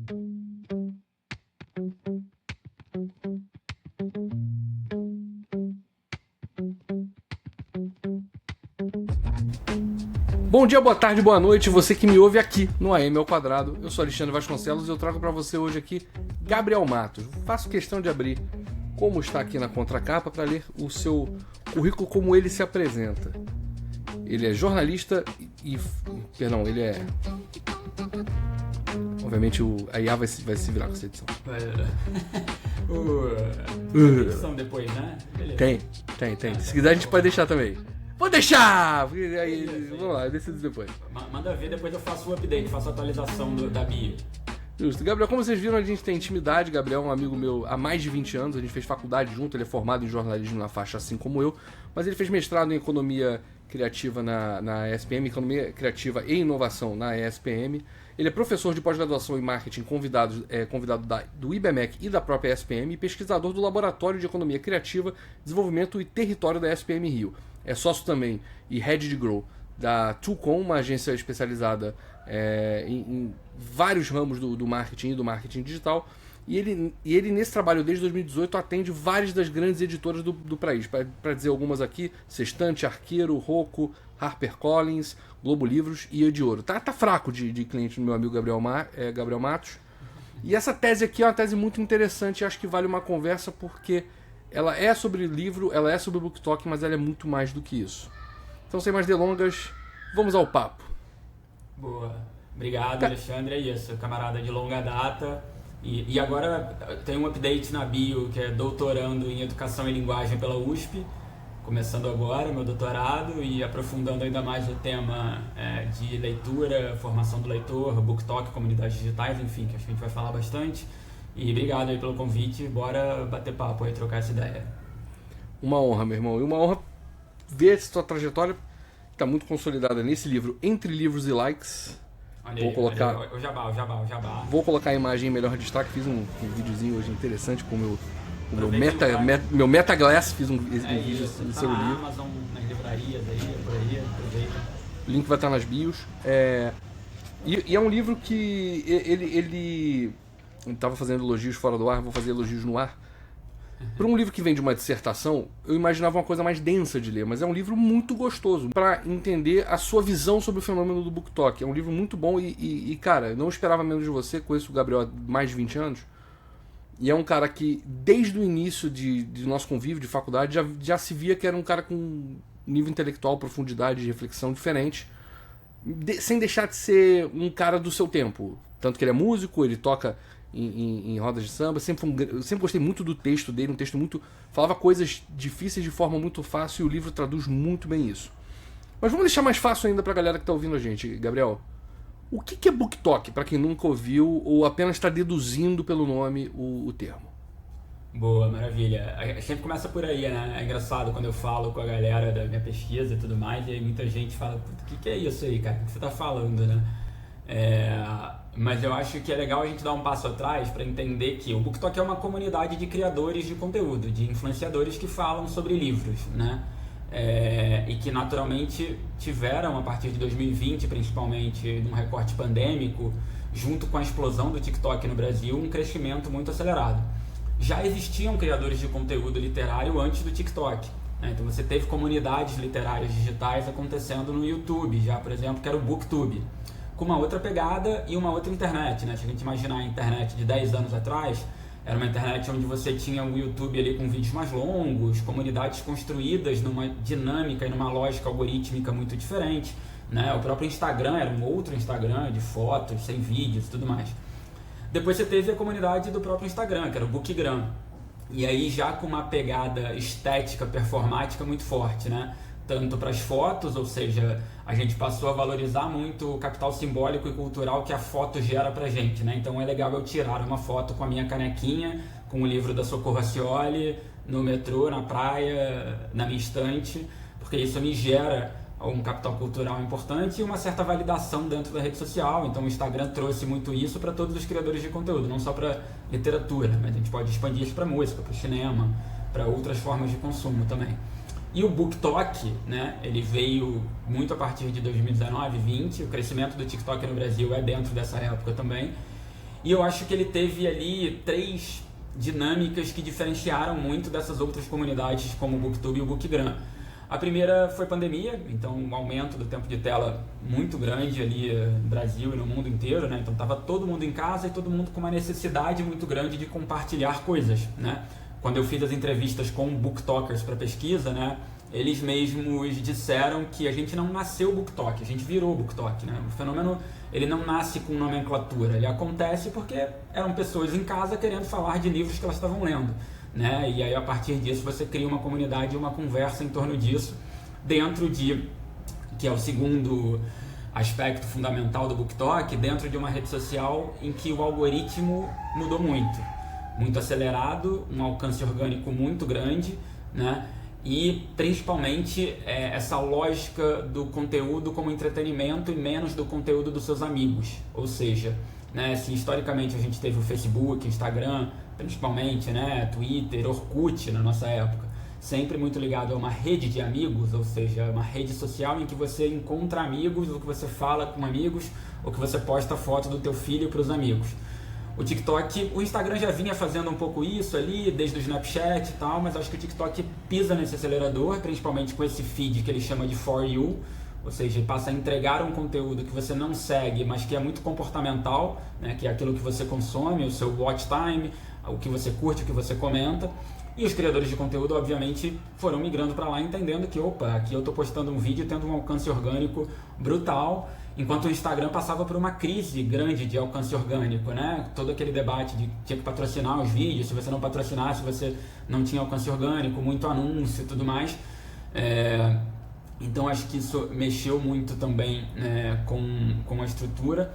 Bom dia, boa tarde, boa noite, você que me ouve aqui no AM ao Quadrado. Eu sou Alexandre Vasconcelos e eu trago para você hoje aqui Gabriel Matos. Faço questão de abrir como está aqui na contracapa para ler o seu currículo como ele se apresenta. Ele é jornalista Perdão, ele é... Obviamente a IA vai se virar com essa edição. Edição depois, né? Beleza. Tem. Se quiser a gente pode deixar também. Vou deixar! Aí, vamos lá, eu decido depois. Manda ver, depois eu faço o update, faço a atualização da bio. Justo. Gabriel, como vocês viram, a gente tem intimidade. Gabriel é um amigo meu há mais de 20 anos, a gente fez faculdade junto, ele é formado em jornalismo na faixa assim como eu, mas ele fez mestrado em economia criativa na ESPM, economia criativa e inovação na ESPM. Ele é professor de pós-graduação em marketing, convidado do IBMEC e da própria ESPM, e pesquisador do Laboratório de Economia Criativa, Desenvolvimento e Território da ESPM Rio. É sócio também e head de grow da Tucom, uma agência especializada em vários ramos do marketing e do marketing digital. E ele, nesse trabalho desde 2018, atende várias das grandes editoras do país. Para dizer algumas aqui: Sextante, Arqueiro, Rocco, HarperCollins, Globo Livros e Edioro. Tá fraco de cliente do meu amigo Gabriel Matos. E essa tese aqui é uma tese muito interessante e acho que vale uma conversa porque ela é sobre livro, ela é sobre BookTok, mas ela é muito mais do que isso. Então, sem mais delongas, vamos ao papo. Boa. Obrigado, Alexandre. É isso, camarada de longa data. E agora tem um update na bio, que é doutorando em Educação e Linguagem pela USP. Começando agora meu doutorado e aprofundando ainda mais o tema de leitura, formação do leitor, BookTok, comunidades digitais, enfim, que acho que a gente vai falar bastante. E obrigado aí pelo convite, bora bater papo aí, trocar essa ideia. Uma honra, meu irmão, e uma honra ver essa sua trajetória, que está muito consolidada nesse livro, Entre Livros e Likes. Vou colocar o jabá. Vou colocar a imagem em melhor destaque, fiz um videozinho hoje interessante com o meu Metaglass, fiz um vídeo do seu livro. Na Amazon, nas livrarias aí, por aí, aproveita. O link vai estar nas bios. E é um livro que ele estava fazendo elogios fora do ar, vou fazer elogios no ar. Para um livro que vem de uma dissertação, eu imaginava uma coisa mais densa de ler, mas é um livro muito gostoso para entender a sua visão sobre o fenômeno do BookTok. É um livro muito bom e cara, não esperava menos de você, conheço o Gabriel há mais de 20 anos, e é um cara que, desde o início de nosso convívio de faculdade, já se via que era um cara com nível intelectual, profundidade de reflexão diferente, sem deixar de ser um cara do seu tempo. Tanto que ele é músico, ele toca em rodas de samba, eu sempre gostei muito do texto dele, um texto muito... falava coisas difíceis de forma muito fácil e o livro traduz muito bem isso. Mas vamos deixar mais fácil ainda pra galera que tá ouvindo a gente, Gabriel. O que é BookTok, pra quem nunca ouviu ou apenas está deduzindo pelo nome o termo? Boa, maravilha. A gente começa por aí, né? É engraçado quando eu falo com a galera da minha pesquisa e tudo mais, e aí muita gente fala, o que é isso aí, cara? O que você tá falando, né? Mas eu acho que é legal a gente dar um passo atrás para entender que o BookTok é uma comunidade de criadores de conteúdo, de influenciadores que falam sobre livros, né? E que naturalmente tiveram, a partir de 2020, principalmente num recorte pandêmico, junto com a explosão do TikTok no Brasil, um crescimento muito acelerado. Já existiam criadores de conteúdo literário antes do TikTok, né? Então você teve comunidades literárias digitais acontecendo no YouTube, já, por exemplo, que era o BookTube, com uma outra pegada e uma outra internet, né? Se a gente imaginar a internet de 10 anos atrás, era uma internet onde você tinha o YouTube ali com vídeos mais longos, comunidades construídas numa dinâmica e numa lógica algorítmica muito diferente, né? O próprio Instagram era um outro Instagram de fotos, sem vídeos e tudo mais. Depois você teve a comunidade do próprio Instagram, que era o Bookgram. E aí já com uma pegada estética, performática muito forte, né? Tanto para as fotos, ou seja, a gente passou a valorizar muito o capital simbólico e cultural que a foto gera pra gente, né? Então é legal eu tirar uma foto com a minha canequinha, com o livro da Socorro Racioli, no metrô, na praia, na minha estante, porque isso me gera um capital cultural importante e uma certa validação dentro da rede social. Então o Instagram trouxe muito isso para todos os criadores de conteúdo, não só para literatura, mas a gente pode expandir isso para música, para cinema, para outras formas de consumo também. E o BookTok, né, ele veio muito a partir de 2019, 2020, o crescimento do TikTok no Brasil é dentro dessa época também. E eu acho que ele teve ali 3 dinâmicas que diferenciaram muito dessas outras comunidades como o Booktube e o Bookgram. A primeira foi pandemia, então um aumento do tempo de tela muito grande ali no Brasil e no mundo inteiro, né? Então estava todo mundo em casa e todo mundo com uma necessidade muito grande de compartilhar coisas, né? Quando eu fiz as entrevistas com booktokers para pesquisa, né? Eles mesmos disseram que a gente não nasceu booktok, a gente virou booktok, né? O fenômeno, ele não nasce com nomenclatura, ele acontece porque eram pessoas em casa querendo falar de livros que elas estavam lendo, né? E aí a partir disso você cria uma comunidade e uma conversa em torno disso, dentro de, que é o segundo aspecto fundamental do BookTok, dentro de uma rede social em que o algoritmo mudou muito acelerado, um alcance orgânico muito grande, né? E principalmente essa lógica do conteúdo como entretenimento e menos do conteúdo dos seus amigos, ou seja, né, se historicamente a gente teve o Facebook, Instagram, principalmente, né, Twitter, Orkut na nossa época, sempre muito ligado a uma rede de amigos, ou seja, uma rede social em que você encontra amigos, ou que você fala com amigos, ou que você posta foto do teu filho para os amigos. O TikTok, o Instagram já vinha fazendo um pouco isso ali, desde o Snapchat e tal, mas acho que o TikTok pisa nesse acelerador, principalmente com esse feed que ele chama de For You, ou seja, passa a entregar um conteúdo que você não segue, mas que é muito comportamental, né, que é aquilo que você consome, o seu watch time, o que você curte, o que você comenta. E os criadores de conteúdo, obviamente, foram migrando para lá, entendendo que, opa, aqui eu estou postando um vídeo tendo um alcance orgânico brutal, enquanto o Instagram passava por uma crise grande de alcance orgânico, né? Todo aquele debate de tinha que patrocinar os vídeos, se você não patrocinasse, você não tinha alcance orgânico, muito anúncio e tudo mais. Então acho que isso mexeu muito também, né, com a estrutura.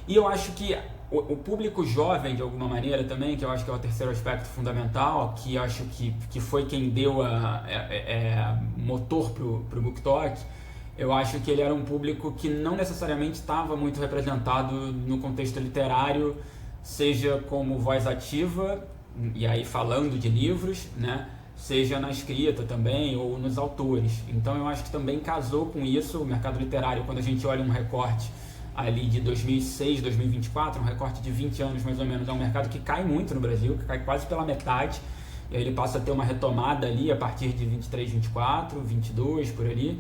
E eu acho que o público jovem, de alguma maneira também, que eu acho que é o terceiro aspecto fundamental, que eu acho que foi quem deu motor pro BookTok, eu acho que ele era um público que não necessariamente estava muito representado no contexto literário, seja como voz ativa, e aí falando de livros, né, seja na escrita também, ou nos autores. Então eu acho que também casou com isso o mercado literário, quando a gente olha um recorte ali de 2006, 2024, um recorte de 20 anos mais ou menos, é um mercado que cai muito no Brasil, que cai quase pela metade, e aí ele passa a ter uma retomada ali a partir de 23, 24, 22, por ali.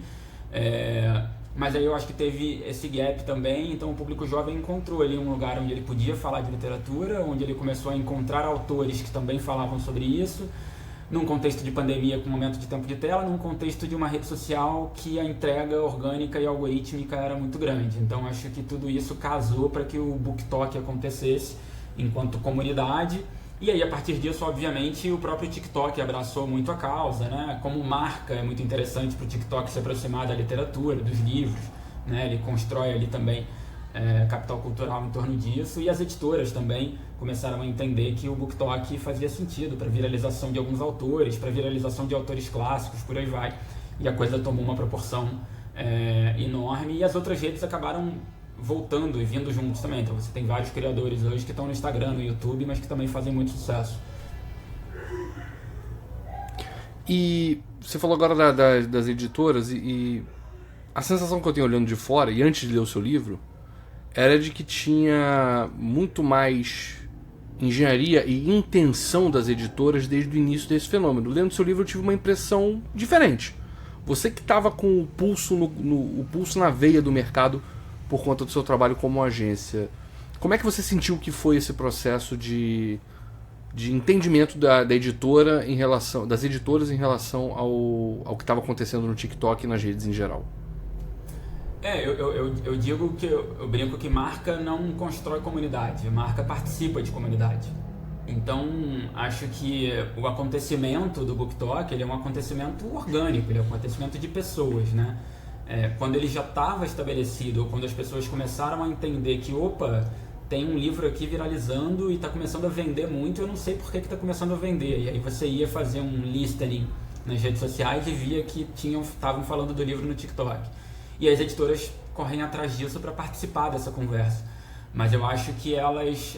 Mas aí eu acho que teve esse gap também, então o público jovem encontrou ali um lugar onde ele podia falar de literatura, onde ele começou a encontrar autores que também falavam sobre isso, num contexto de pandemia com momento de tempo de tela, num contexto de uma rede social que a entrega orgânica e algorítmica era muito grande. Então acho que tudo isso casou para que o BookTok acontecesse enquanto comunidade. E aí, a partir disso, obviamente, o próprio TikTok abraçou muito a causa, né? Como marca, é muito interessante para o TikTok se aproximar da literatura, dos livros, né? Ele constrói ali também capital cultural em torno disso, e as editoras também começaram a entender que o BookTok fazia sentido para viralização de alguns autores, para viralização de autores clássicos, por aí vai. E a coisa tomou uma proporção enorme, e as outras redes acabaram voltando e vindo juntos também. Então você tem vários criadores hoje que estão no Instagram, no YouTube, mas que também fazem muito sucesso. E você falou agora das editoras, e a sensação que eu tenho olhando de fora, e antes de ler o seu livro, era de que tinha muito mais engenharia e intenção das editoras desde o início desse fenômeno. Lendo seu livro eu tive uma impressão diferente. Você que estava com o pulso, o pulso na veia do mercado por conta do seu trabalho como agência, como é que você sentiu que foi esse processo de entendimento da editora em relação, das editoras em relação ao que estava acontecendo no TikTok e nas redes em geral? Eu digo que eu brinco que marca não constrói comunidade, marca participa de comunidade. Então acho que o acontecimento do BookTok, ele é um acontecimento orgânico, ele é um acontecimento de pessoas, né? Quando ele já estava estabelecido, ou quando as pessoas começaram a entender que, opa, tem um livro aqui viralizando e está começando a vender muito, eu não sei por que está começando a vender. E aí você ia fazer um listening nas redes sociais e via que estavam falando do livro no TikTok. E as editoras correm atrás disso para participar dessa conversa. Mas eu acho que elas,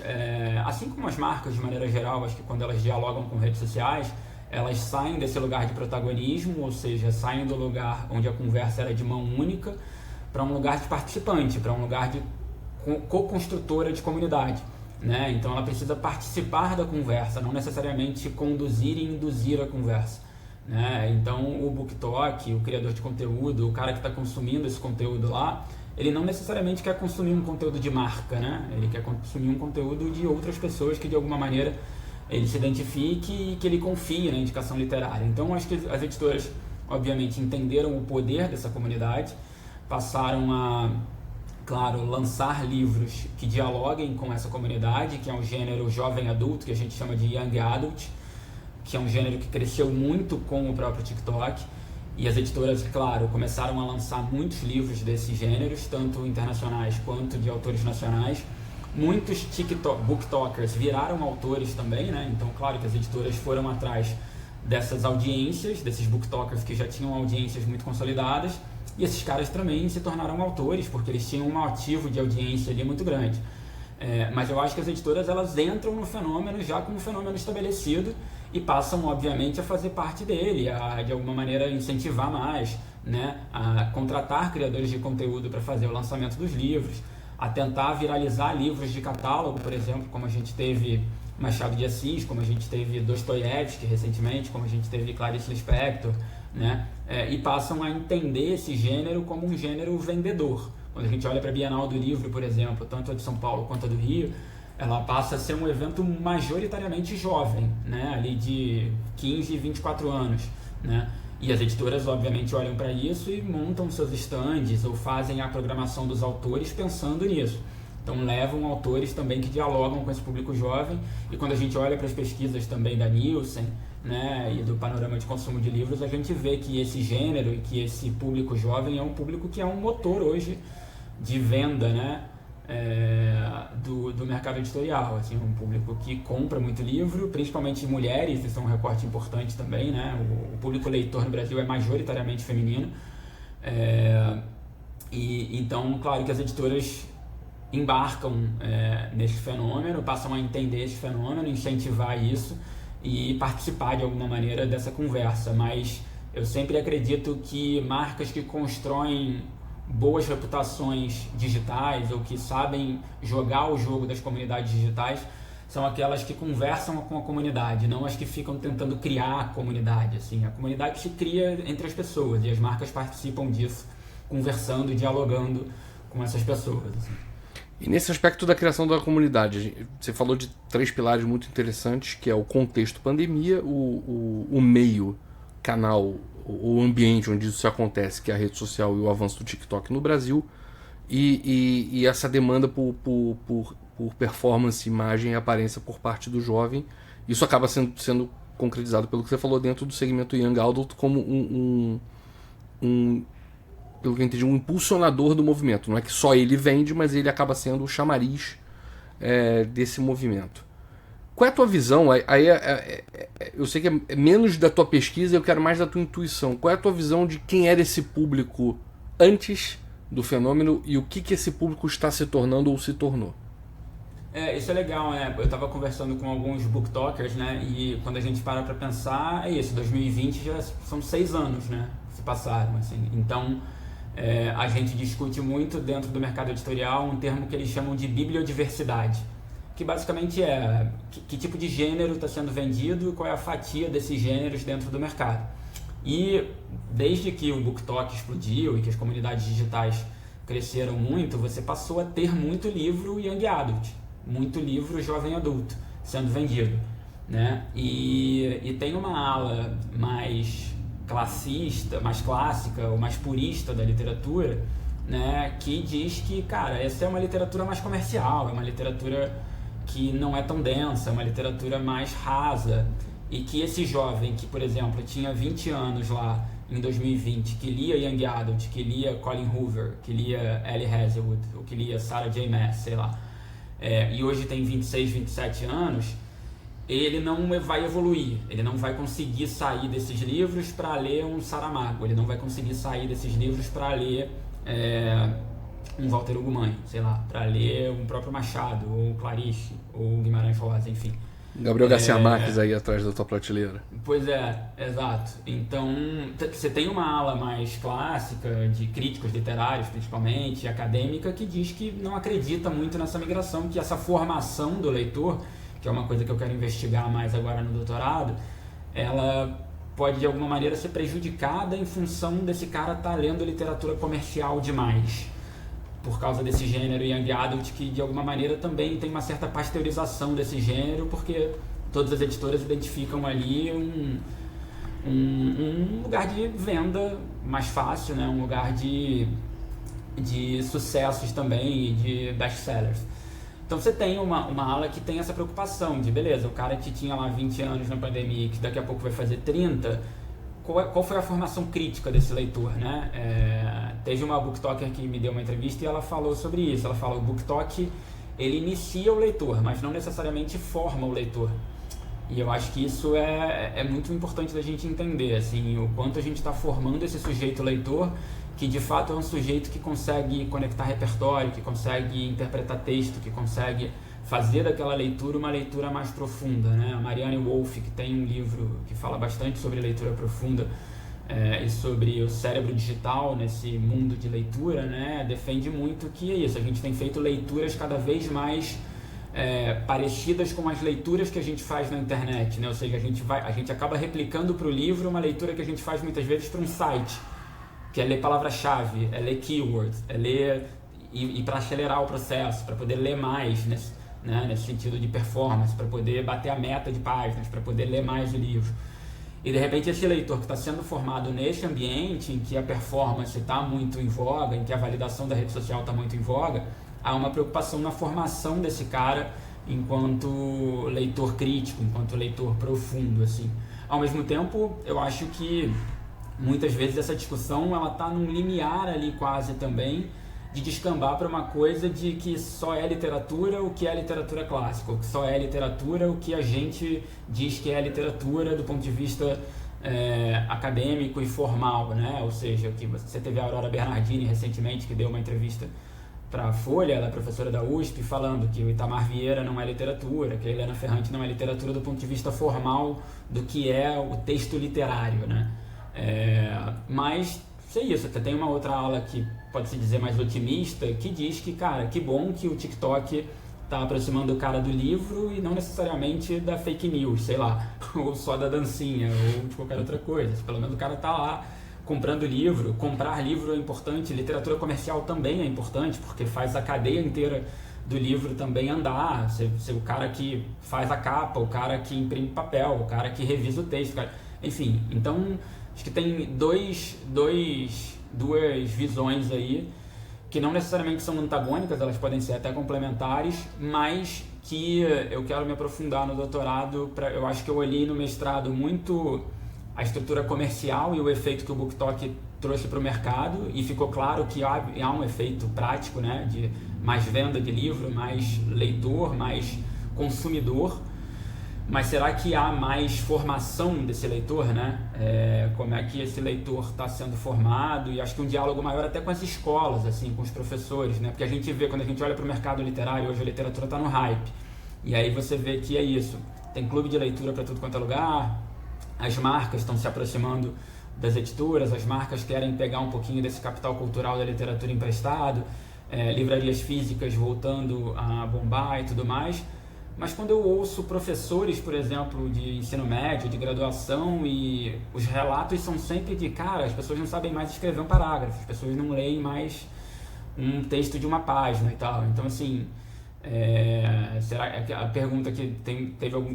assim como as marcas de maneira geral, acho que quando elas dialogam com redes sociais, elas saem desse lugar de protagonismo, ou seja, saem do lugar onde a conversa era de mão única para um lugar de participante, para um lugar de co-construtora de comunidade. né? Então ela precisa participar da conversa, não necessariamente conduzir e induzir a conversa, né? Então o BookTok, o criador de conteúdo, o cara que está consumindo esse conteúdo lá, ele não necessariamente quer consumir um conteúdo de marca, né? Ele quer consumir um conteúdo de outras pessoas que de alguma maneira ele se identifique e que ele confie na indicação literária. Então acho que as editoras obviamente entenderam o poder dessa comunidade, passaram a, claro, lançar livros que dialoguem com essa comunidade, que é um gênero jovem adulto, que a gente chama de Young Adult, que é um gênero que cresceu muito com o próprio TikTok. E as editoras, claro, começaram a lançar muitos livros desses gêneros, tanto internacionais quanto de autores nacionais. Muitos booktokers viraram autores também, né? Então, claro que as editoras foram atrás dessas audiências, desses booktokers que já tinham audiências muito consolidadas, e esses caras também se tornaram autores, porque eles tinham um ativo de audiência ali muito grande. Mas eu acho que as editoras, elas entram no fenômeno já como um fenômeno estabelecido e passam, obviamente, a fazer parte dele, a de alguma maneira incentivar mais, né? A contratar criadores de conteúdo para fazer o lançamento dos livros, a tentar viralizar livros de catálogo, por exemplo, como a gente teve Machado de Assis, como a gente teve Dostoiévski recentemente, como a gente teve Clarice Lispector, né? E passam a entender esse gênero como um gênero vendedor. Quando a gente olha para a Bienal do Livro, por exemplo, tanto a de São Paulo quanto a do Rio, ela passa a ser um evento majoritariamente jovem, né? Ali de 15 e 24 anos, né? E as editoras, obviamente, olham para isso e montam seus estandes ou fazem a programação dos autores pensando nisso. Então, levam autores também que dialogam com esse público jovem. E quando a gente olha para as pesquisas também da Nielsen, né, e do panorama de consumo de livros, a gente vê que esse gênero e que esse público jovem é um público que é um motor hoje de venda, né, do mercado editorial, assim, um público que compra muito livro, principalmente mulheres, isso é um recorte importante também, né, o público leitor no Brasil é majoritariamente feminino, e então, claro que as editoras embarcam nesse fenômeno, passam a entender esse fenômeno, incentivar isso e participar de alguma maneira dessa conversa, mas eu sempre acredito que marcas que constroem boas reputações digitais ou que sabem jogar o jogo das comunidades digitais são aquelas que conversam com a comunidade, não as que ficam tentando criar a comunidade. Assim, a comunidade se cria entre as pessoas e as marcas participam disso, conversando e dialogando com essas pessoas. Assim. E nesse aspecto da criação da comunidade, você falou de 3 pilares muito interessantes, que é o contexto pandemia, o meio, canal, o ambiente onde isso acontece, que é a rede social e o avanço do TikTok no Brasil, e essa demanda por performance, imagem e aparência por parte do jovem. Isso acaba sendo concretizado pelo que você falou dentro do segmento Young Adult como pelo que eu entendi, um impulsionador do movimento. Não é que só ele vende, mas ele acaba sendo o chamariz desse movimento. Qual é a tua visão? Eu sei que é menos da tua pesquisa, eu quero mais da tua intuição. Qual é a tua visão de quem era esse público antes do fenômeno e o que esse público está se tornando ou se tornou? Isso é legal, né? Eu estava conversando com alguns booktokers, né? E quando a gente para pensar, 2020 já são 6 anos, né? Se passaram, assim. Então, a gente discute muito dentro do mercado editorial um termo que eles chamam de bibliodiversidade, que basicamente é que tipo de gênero está sendo vendido e qual é a fatia desses gêneros dentro do mercado. E desde que o BookTok explodiu e que as comunidades digitais cresceram muito, você passou a ter muito livro Young Adult, muito livro jovem adulto sendo vendido, né? E tem uma ala mais classista, mais clássica ou mais purista da literatura, né, que diz que, cara, essa é uma literatura mais comercial, é uma literatura que não é tão densa, é uma literatura mais rasa, e que esse jovem que, por exemplo, tinha 20 anos lá em 2020, que lia Young Adult, que lia Colin Hoover, que lia Ellie Hazelwood, ou que lia Sarah J. Maas, sei lá, e hoje tem 26, 27 anos, ele não vai evoluir, ele não vai conseguir sair desses livros para ler um Saramago, ele não vai conseguir sair desses livros para ler um Walter Ugumãe, sei lá, para ler um próprio Machado, ou Clarice, ou Guimarães Rosa, enfim. Gabriel Garcia Marques aí atrás da tua prateleira. Pois é, exato. Então, você tem uma ala mais clássica, de críticos literários principalmente, acadêmica, que diz que não acredita muito nessa migração, que essa formação do leitor, que é uma coisa que eu quero investigar mais agora no doutorado, ela pode de alguma maneira ser prejudicada em função desse cara estar lendo literatura comercial demais, por causa desse gênero Young Adult, que de alguma maneira também tem uma certa pasteurização desse gênero, porque todas as editoras identificam ali um lugar de venda mais fácil, né? Um lugar de sucessos também, de best-sellers. Então você tem uma ala que tem essa preocupação de, beleza, o cara que tinha lá 20 anos na pandemia, que daqui a pouco vai fazer 30, qual foi a formação crítica desse leitor, né? Teve uma booktalker que me deu uma entrevista e ela falou sobre isso. Ela fala, o booktalk, ele inicia o leitor, mas não necessariamente forma o leitor. E eu acho que isso é muito importante da gente entender, assim, o quanto a gente está formando esse sujeito leitor, que de fato é um sujeito que consegue conectar repertório, que consegue interpretar texto, que consegue fazer daquela leitura uma leitura mais profunda, né? A Marianne Wolf, que tem um livro que fala bastante sobre leitura profunda e sobre o cérebro digital nesse mundo de leitura, né? Defende muito que é isso, a gente tem feito leituras cada vez mais parecidas com as leituras que a gente faz na internet, né? Ou seja, a gente acaba replicando para o livro uma leitura que a gente faz muitas vezes para um site, que é ler palavra-chave, é ler keywords, é ler e para acelerar o processo, para poder ler mais nesse sentido de performance, para poder bater a meta de páginas, para poder ler mais o livro. E de repente esse leitor que está sendo formado nesse ambiente em que a performance está muito em voga, em que a validação da rede social está muito em voga, há uma preocupação na formação desse cara enquanto leitor crítico, enquanto leitor profundo, assim. Ao mesmo tempo, eu acho que muitas vezes essa discussão ela está num limiar ali quase também de descambar para uma coisa de que só é literatura o que é literatura clássica, ou que só é literatura o que a gente diz que é literatura do ponto de vista acadêmico e formal, né? Ou seja, que você teve a Aurora Bernardini recentemente, que deu uma entrevista para a Folha, ela é professora da USP, falando que o Itamar Vieira não é literatura, que a Helena Ferrante não é literatura do ponto de vista formal do que é o texto literário, né? Mas é isso, até tem uma outra ala que pode-se dizer mais otimista, que diz que, cara, que bom que o TikTok está aproximando o cara do livro e não necessariamente da fake news, sei lá, ou só da dancinha, ou de qualquer outra coisa. Pelo menos o cara tá lá comprando livro. Comprar livro é importante, literatura comercial também é importante, porque faz a cadeia inteira do livro também andar. O cara que faz a capa, o cara que imprime papel, o cara que revisa o texto, cara. Enfim, então acho que tem duas visões aí que não necessariamente são antagônicas, elas podem ser até complementares, mas que eu quero me aprofundar no doutorado. Eu acho que eu olhei no mestrado muito a estrutura comercial e o efeito que o BookTok trouxe para o mercado, e ficou claro que há um efeito prático, né, de mais venda de livro, mais leitor, mais consumidor. Mas será que há mais formação desse leitor, né? Como é que esse leitor está sendo formado? E acho que um diálogo maior até com as escolas, assim, com os professores, né? Porque a gente vê, quando a gente olha para o mercado literário, hoje a literatura está no hype. E aí você vê que é isso. Tem clube de leitura para tudo quanto é lugar, as marcas estão se aproximando das editoras, as marcas querem pegar um pouquinho desse capital cultural da literatura emprestado, livrarias físicas voltando a bombar e tudo mais. Mas quando eu ouço professores, por exemplo, de ensino médio, de graduação, e os relatos são sempre de, cara, as pessoas não sabem mais escrever um parágrafo, as pessoas não leem mais um texto de uma página e tal. Então, assim, será a pergunta que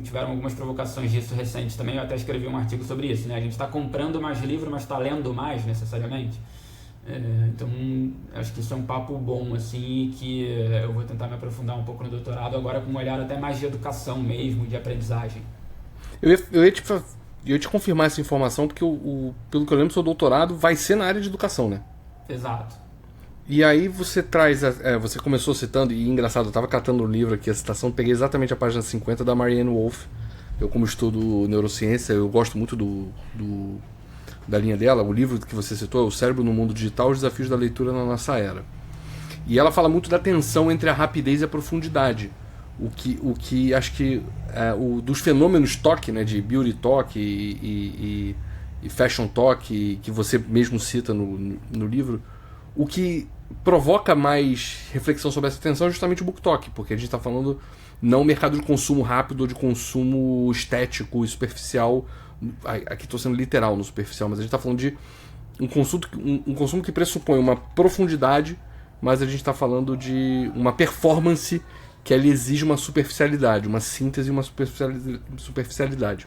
tiveram algumas provocações disso recentes também, eu até escrevi um artigo sobre isso, né? A gente está comprando mais livro, mas está lendo mais necessariamente. Então, acho que isso é um papo bom, assim, que eu vou tentar me aprofundar um pouco no doutorado, agora com um olhar até mais de educação mesmo, de aprendizagem. Eu ia te confirmar essa informação, porque pelo que eu lembro, seu doutorado vai ser na área de educação, né? Exato. E aí você traz, você começou citando, e engraçado, eu estava catando o livro aqui, a citação, peguei exatamente a página 50 da Marianne Wolf. Eu, como estudo neurociência, eu gosto muito da linha dela. O livro que você citou é O Cérebro no Mundo Digital, os Desafios da Leitura na Nossa Era. E ela fala muito da tensão entre a rapidez e a profundidade. o que acho que dos fenômenos talk, né, de beauty talk e fashion talk, que você mesmo cita no livro, o que provoca mais reflexão sobre essa tensão é justamente o book talk, porque a gente está falando não mercado de consumo rápido ou de consumo estético e superficial. Aqui estou sendo literal no superficial, mas a gente está falando de um consumo que pressupõe uma profundidade, mas a gente está falando de uma performance que ela exige uma superficialidade, uma síntese e uma superficialidade.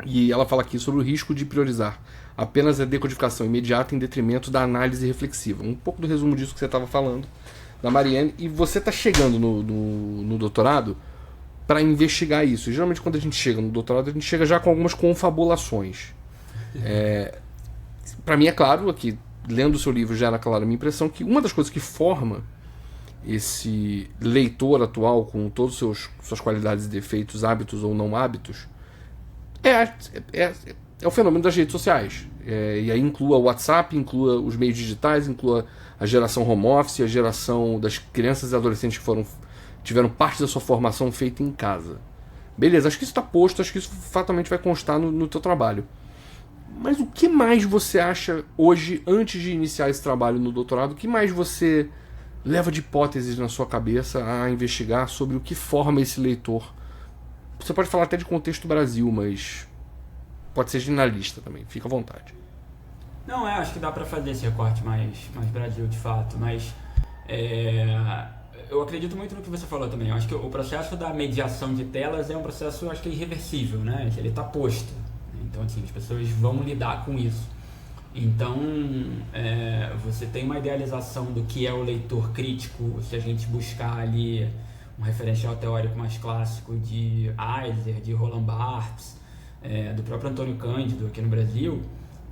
E ela fala aqui sobre o risco de priorizar apenas a decodificação imediata em detrimento da análise reflexiva. Um pouco do resumo disso que você estava falando, da Marianne, e você está chegando no doutorado para investigar isso. E geralmente quando a gente chega no doutorado, a gente chega já com algumas confabulações. Para mim é claro, aqui, lendo o seu livro já era clara a minha impressão, que uma das coisas que forma esse leitor atual, com todas suas qualidades e defeitos, hábitos ou não hábitos, é o fenômeno das redes sociais. E aí inclua o WhatsApp, inclua os meios digitais, inclua a geração home office, a geração das crianças e adolescentes que tiveram parte da sua formação feita em casa. Beleza, acho que isso está posto, acho que isso fatalmente vai constar no teu trabalho. Mas o que mais você acha hoje, antes de iniciar esse trabalho no doutorado, o que mais você leva de hipóteses na sua cabeça a investigar sobre o que forma esse leitor? Você pode falar até de contexto Brasil, mas pode ser generalista também, fica à vontade. Não, acho que dá para fazer esse recorte mais Brasil de fato, mas eu acredito muito no que você falou também. Eu acho que o processo da mediação de telas é um processo, eu acho que irreversível, né? Ele está posto. Então, assim, as pessoas vão lidar com isso. Então, você tem uma idealização do que é o leitor crítico, se a gente buscar ali um referencial teórico mais clássico de Eisler, de Roland Barthes, do próprio Antônio Cândido aqui no Brasil,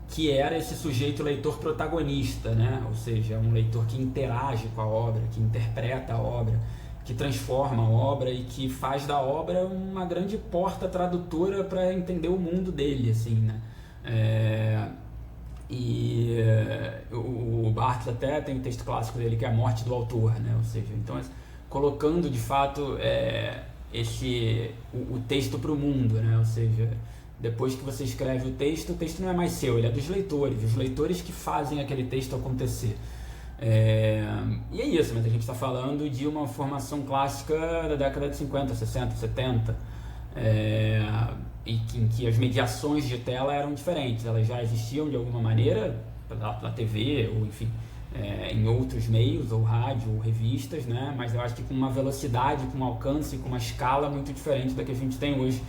que era esse sujeito leitor protagonista, né? Ou seja, um leitor que interage com a obra, que interpreta a obra, que transforma a obra e que faz da obra uma grande porta tradutora para entender o mundo dele, assim, né? O Barthes até tem um texto clássico dele que é A Morte do Autor, né? Ou seja, então colocando de fato o texto para o mundo, né? Ou seja, depois que você escreve o texto não é mais seu, ele é dos leitores, os leitores que fazem aquele texto acontecer. E é isso, mas a gente está falando de uma formação clássica da década de 50, 60, 70, em que as mediações de tela eram diferentes, elas já existiam de alguma maneira na TV, ou enfim, em outros meios, ou rádio, ou revistas, né? Mas eu acho que com uma velocidade, com um alcance, com uma escala muito diferente da que a gente tem hoje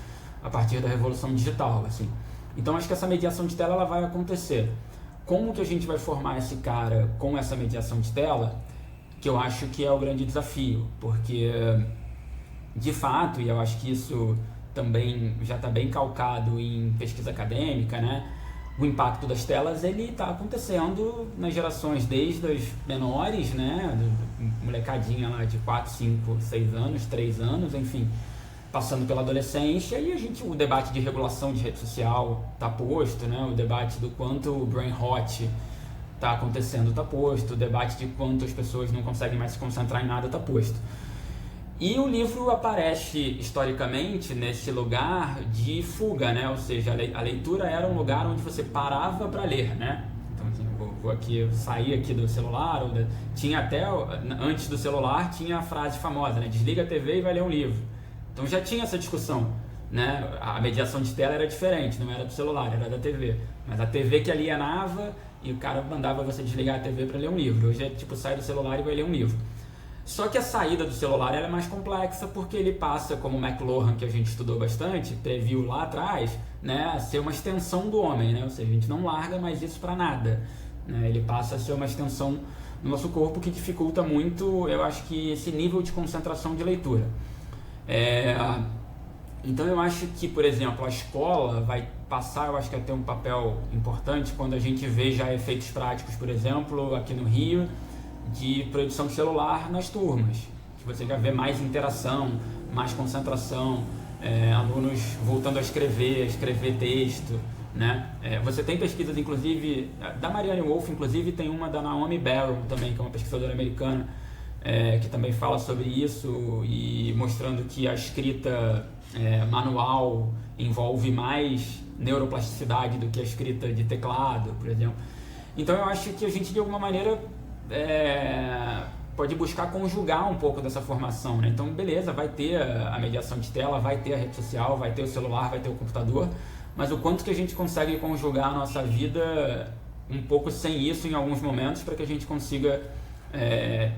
a partir da revolução digital, assim. Então acho que essa mediação de tela ela vai acontecer. Como que a gente vai formar esse cara com essa mediação de tela, que eu acho que é o grande desafio, porque de fato, e eu acho que isso também já está bem calcado em pesquisa acadêmica, né? O impacto das telas ele está acontecendo nas gerações desde as menores, né? Molecadinha lá de 4, 5, 6 anos, 3 anos, enfim, passando pela adolescência, e o debate de regulação de rede social está posto, né? O debate do quanto o brain rot está acontecendo está posto, o debate de quanto as pessoas não conseguem mais se concentrar em nada está posto. E o livro aparece historicamente nesse lugar de fuga, né? Ou seja, a leitura era um lugar onde você parava para ler, né? Então, assim, eu saí aqui do celular, tinha até, antes do celular, tinha a frase famosa, né? Desliga a TV e vai ler um livro. Então já tinha essa discussão, né? A mediação de tela era diferente, não era do celular, era da TV. Mas a TV que alienava e o cara mandava você desligar a TV para ler um livro. Hoje sai do celular e vai ler um livro. Só que a saída do celular é mais complexa porque ele passa, como o McLuhan, que a gente estudou bastante, previu lá atrás, né, a ser uma extensão do homem, né? Ou seja, a gente não larga mais isso para nada, né? Ele passa a ser uma extensão do nosso corpo que dificulta muito, eu acho que esse nível de concentração de leitura. Então eu acho que, por exemplo, a escola vai passar, eu acho que vai ter um papel importante quando a gente vê já efeitos práticos, por exemplo, aqui no Rio, de proibição de celular nas turmas, que você já vê mais interação, mais concentração, alunos voltando a escrever texto, né? Você tem pesquisas, inclusive, da Marianne Wolf, inclusive tem uma da Naomi Barrow também, que é uma pesquisadora americana, que também fala sobre isso e mostrando que a escrita manual envolve mais neuroplasticidade do que a escrita de teclado, por exemplo. Então eu acho que a gente, de alguma maneira, pode buscar conjugar um pouco dessa formação, né? Então, beleza, vai ter a mediação de tela, vai ter a rede social, vai ter o celular, vai ter o computador, mas o quanto que a gente consegue conjugar a nossa vida um pouco sem isso em alguns momentos, para que a gente consiga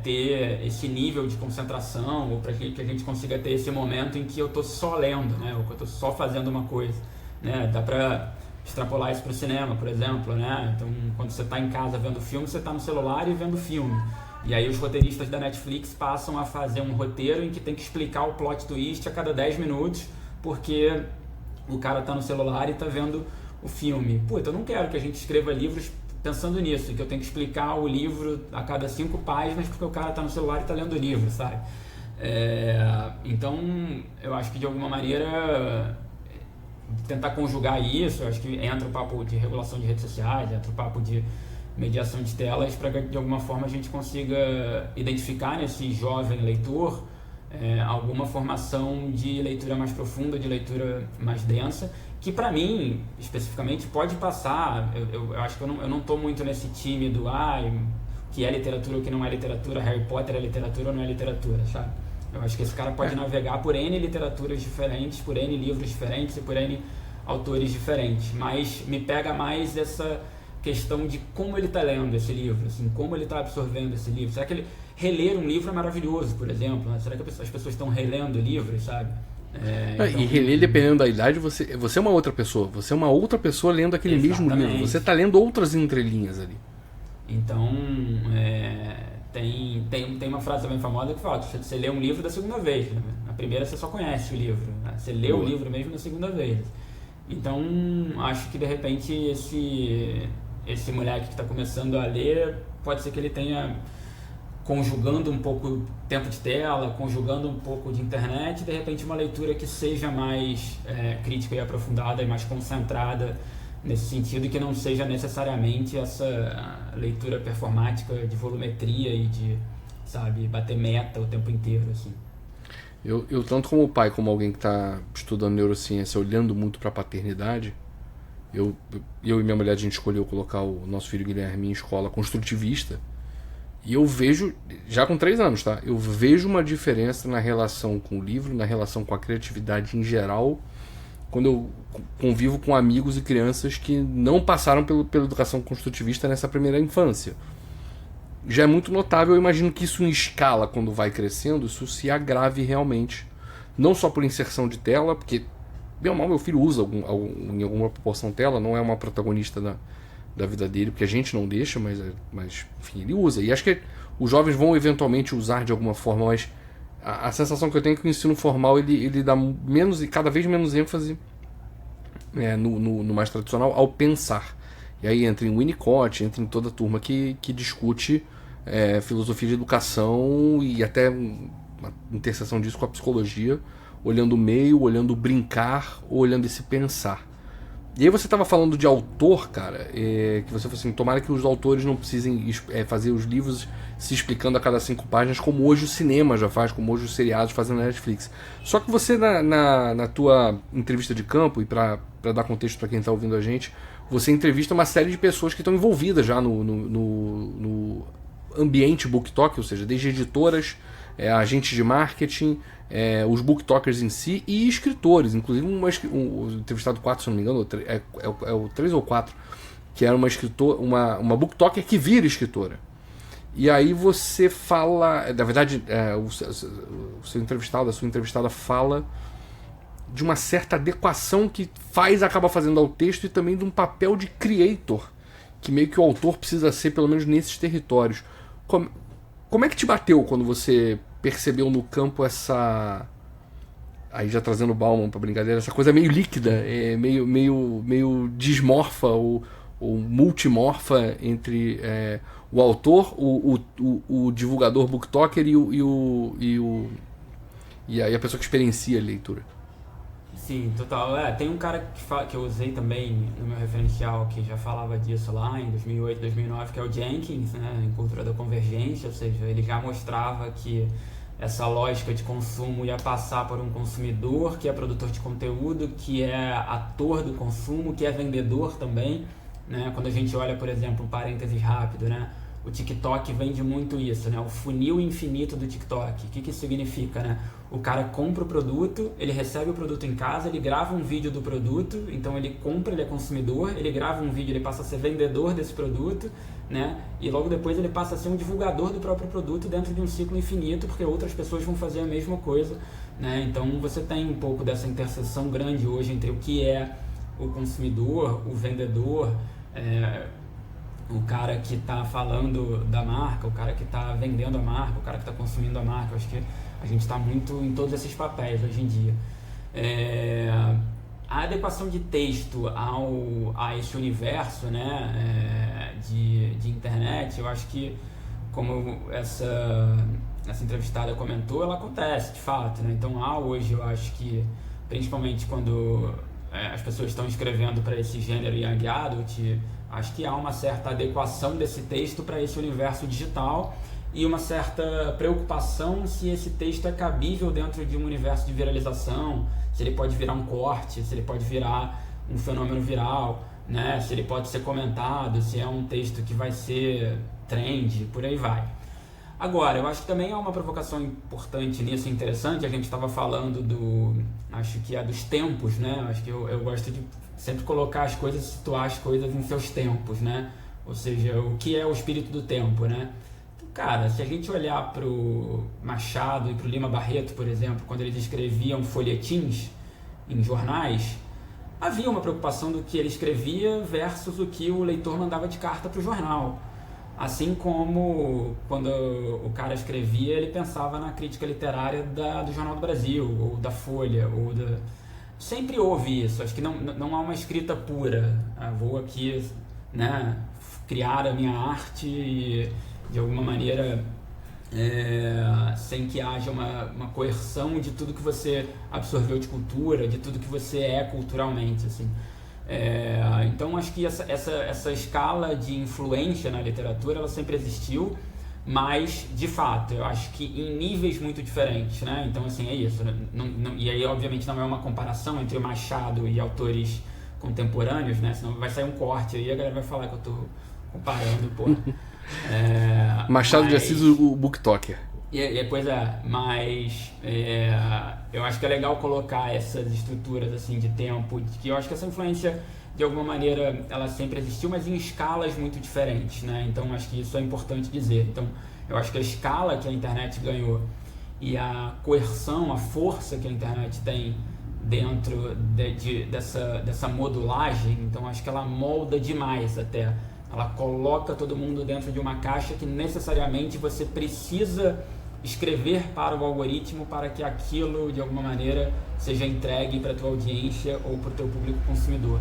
ter esse nível de concentração, ou para que a gente consiga ter esse momento em que eu estou só lendo, né? Ou que eu estou só fazendo uma coisa, né? Dá para extrapolar isso para o cinema, por exemplo, né? Então, quando você está em casa vendo filme, você está no celular e vendo filme. E aí os roteiristas da Netflix passam a fazer um roteiro em que tem que explicar o plot twist a cada 10 minutos, porque o cara está no celular e está vendo o filme. Puta, eu não quero que a gente escreva livros pensando nisso, que eu tenho que explicar o livro a cada 5 páginas porque o cara está no celular e está lendo o livro, sabe? Então, eu acho que de alguma maneira tentar conjugar isso, eu acho que entra o papo de regulação de redes sociais, entra o papo de mediação de telas, para que de alguma forma a gente consiga identificar nesse jovem leitor alguma formação de leitura mais profunda, de leitura mais densa, que para mim, especificamente, pode passar. Eu acho que eu não estou muito nesse time do que é literatura ou que não é literatura, Harry Potter é literatura ou não é literatura, sabe? Eu acho que esse cara pode navegar por N literaturas diferentes, por N livros diferentes e por N autores diferentes, mas me pega mais essa questão de como ele está lendo esse livro, assim, como ele está absorvendo esse livro. Será que reler um livro é maravilhoso, por exemplo? Né? Será que as pessoas estão relendo livros, sabe? Então... E reler, dependendo da idade, você é uma outra pessoa. Você é uma outra pessoa lendo aquele mesmo livro. Você está lendo outras entrelinhas ali. Então, tem uma frase também famosa que fala: você lê um livro da segunda vez, né? Na primeira você só conhece o livro, né? Você lê o livro mesmo da segunda vez. Então, acho que de repente esse moleque que está começando a ler, pode ser que ele tenha, conjugando um pouco tempo de tela, conjugando um pouco de internet, de repente uma leitura que seja mais crítica e aprofundada e mais concentrada nesse sentido, e que não seja necessariamente essa leitura performática de volumetria e de, sabe, bater meta o tempo inteiro, assim. Eu tanto como pai, como alguém que está estudando neurociência, olhando muito para a paternidade, eu e minha mulher, a gente escolheu colocar o nosso filho Guilherme em escola construtivista, e eu vejo, já com 3 anos, tá? Eu vejo uma diferença na relação com o livro, na relação com a criatividade em geral, quando eu convivo com amigos e crianças que não passaram pela educação construtivista nessa primeira infância. Já é muito notável. Eu imagino que isso em escala, quando vai crescendo, isso se agrave realmente, não só por inserção de tela, porque bem ou mal meu filho usa em alguma proporção tela, não é uma protagonista da vida dele, porque a gente não deixa, mas enfim, ele usa. E acho que os jovens vão eventualmente usar de alguma forma, mas a sensação que eu tenho é que o ensino formal ele dá cada vez menos ênfase no mais tradicional ao pensar. E aí entra em Winnicott, entra em toda a turma que discute filosofia de educação e até uma interseção disso com a psicologia, olhando o meio, olhando o brincar, ou olhando esse pensar. E aí você estava falando de autor, cara, que você falou assim, tomara que os autores não precisem fazer os livros se explicando a cada 5 páginas, como hoje o cinema já faz, como hoje os seriados fazem na Netflix. Só que você, na tua entrevista de campo, e para dar contexto para quem está ouvindo a gente, você entrevista uma série de pessoas que estão envolvidas já no ambiente BookTok, ou seja, desde editoras, agentes de marketing, os BookTokers em si e escritores, inclusive um entrevistado 4, se não me engano, é o 3 ou 4, que era uma BookToker que vira escritora. E aí você fala, na verdade, o seu entrevistado, a sua entrevistada fala de uma certa adequação que acaba fazendo ao texto, e também de um papel de creator, que meio que o autor precisa ser, pelo menos nesses territórios. Como é que te bateu quando você percebeu no campo essa... Aí já trazendo o Bauman pra brincadeira, essa coisa meio líquida, meio dismorfa ou multimorfa entre o autor, o divulgador booktoker e a pessoa que experiencia a leitura. Sim, total. Tem um cara que eu usei também no meu referencial que já falava disso lá em 2008, 2009, que é o Jenkins, né, em Cultura da Convergência, ou seja, ele já mostrava que essa lógica de consumo ia passar por um consumidor que é produtor de conteúdo, que é ator do consumo, que é vendedor também, né? Quando a gente olha, por exemplo, um parênteses rápido, né? O TikTok vende muito isso, né? O funil infinito do TikTok. O que isso significa, né? O cara compra o produto, ele recebe o produto em casa, ele grava um vídeo do produto, então ele compra, ele é consumidor, ele grava um vídeo, ele passa a ser vendedor desse produto, né? E logo depois ele passa a ser um divulgador do próprio produto dentro de um ciclo infinito, porque outras pessoas vão fazer a mesma coisa, né? Então você tem um pouco dessa interseção grande hoje entre o que é o consumidor, o vendedor, o cara que está falando da marca, o cara que está vendendo a marca, o cara que está consumindo a marca. Eu acho que a gente está muito em todos esses papéis hoje em dia. A adequação de texto a esse universo, né, de internet, eu acho que, como essa entrevistada comentou, ela acontece de fato, né? Então hoje eu acho que, principalmente quando as pessoas estão escrevendo para esse gênero young adult, acho que há uma certa adequação desse texto para esse universo digital e uma certa preocupação se esse texto é cabível dentro de um universo de viralização, se ele pode virar um corte, se ele pode virar um fenômeno viral, né? Se ele pode ser comentado, se é um texto que vai ser trend, por aí vai. Agora, eu acho que também há uma provocação importante nisso, interessante. A gente estava falando acho que dos tempos, né? Acho que eu gosto de sempre colocar as coisas, situar as coisas em seus tempos, né? Ou seja, o que é o espírito do tempo, né? Então, cara, se a gente olhar para o Machado e para o Lima Barreto, por exemplo, quando eles escreviam folhetins em jornais, havia uma preocupação do que ele escrevia versus o que o leitor mandava de carta para o jornal. Assim como quando o cara escrevia, ele pensava na crítica literária do Jornal do Brasil, ou da Folha, Sempre houve isso. Acho que não há uma escrita pura. Vou aqui, né, criar a minha arte e, de alguma maneira, sem que haja uma coerção de tudo que você absorveu de cultura, de tudo que você é culturalmente, assim. Então acho que essa escala de influência na literatura, ela sempre existiu, mas de fato eu acho que em níveis muito diferentes, né? Então assim, é isso, e aí obviamente não é uma comparação entre o Machado e autores contemporâneos, né? Senão vai sair um corte aí e a galera vai falar que eu tô comparando, pô. Machado de Assis, o booktoker. Pois mas eu acho que é legal colocar essas estruturas assim de tempo, que eu acho que essa influência de alguma maneira ela sempre existiu, mas em escalas muito diferentes, né? Então acho que isso é importante dizer. Então eu acho que a escala que a internet ganhou e a coerção, a força que a internet tem dentro dessa modulagem, então acho que ela molda demais até. Ela coloca todo mundo dentro de uma caixa que necessariamente você precisa escrever para o algoritmo para que aquilo, de alguma maneira, seja entregue para a tua audiência ou para o teu público consumidor.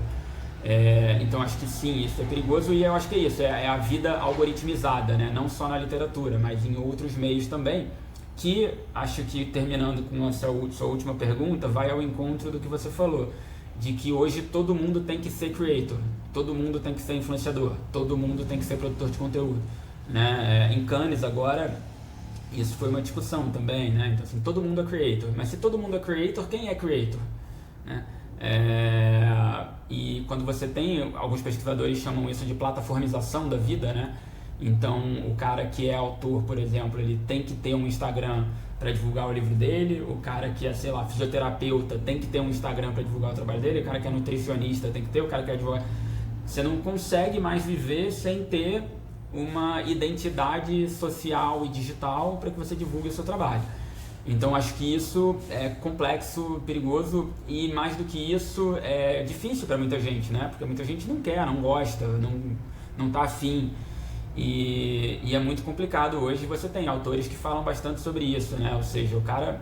Então acho que sim, isso é perigoso, e eu acho que é isso, é a vida algoritmizada, né? Não só na literatura, mas em outros meios também, que acho que, terminando com a sua última pergunta, vai ao encontro do que você falou, de que hoje todo mundo tem que ser creator, todo mundo tem que ser influenciador, todo mundo tem que ser produtor de conteúdo, né? Em Cannes agora, isso foi uma discussão também, né? Então assim, todo mundo é creator, mas se todo mundo é creator, quem é creator, né? E quando você tem, alguns pesquisadores chamam isso de plataformização da vida, né? Então o cara que é autor, por exemplo, ele tem que ter um Instagram para divulgar o livro dele, o cara que é, sei lá, fisioterapeuta tem que ter um Instagram para divulgar o trabalho dele, o cara que é nutricionista tem que ter, o cara que é advogado. Você não consegue mais viver sem ter uma identidade social e digital para que você divulgue o seu trabalho. Então acho que isso é complexo, perigoso, e mais do que isso é difícil para muita gente, né? Porque muita gente não quer, não gosta, não tá afim. E é muito complicado. Hoje você tem autores que falam bastante sobre isso, né? Ou seja, o cara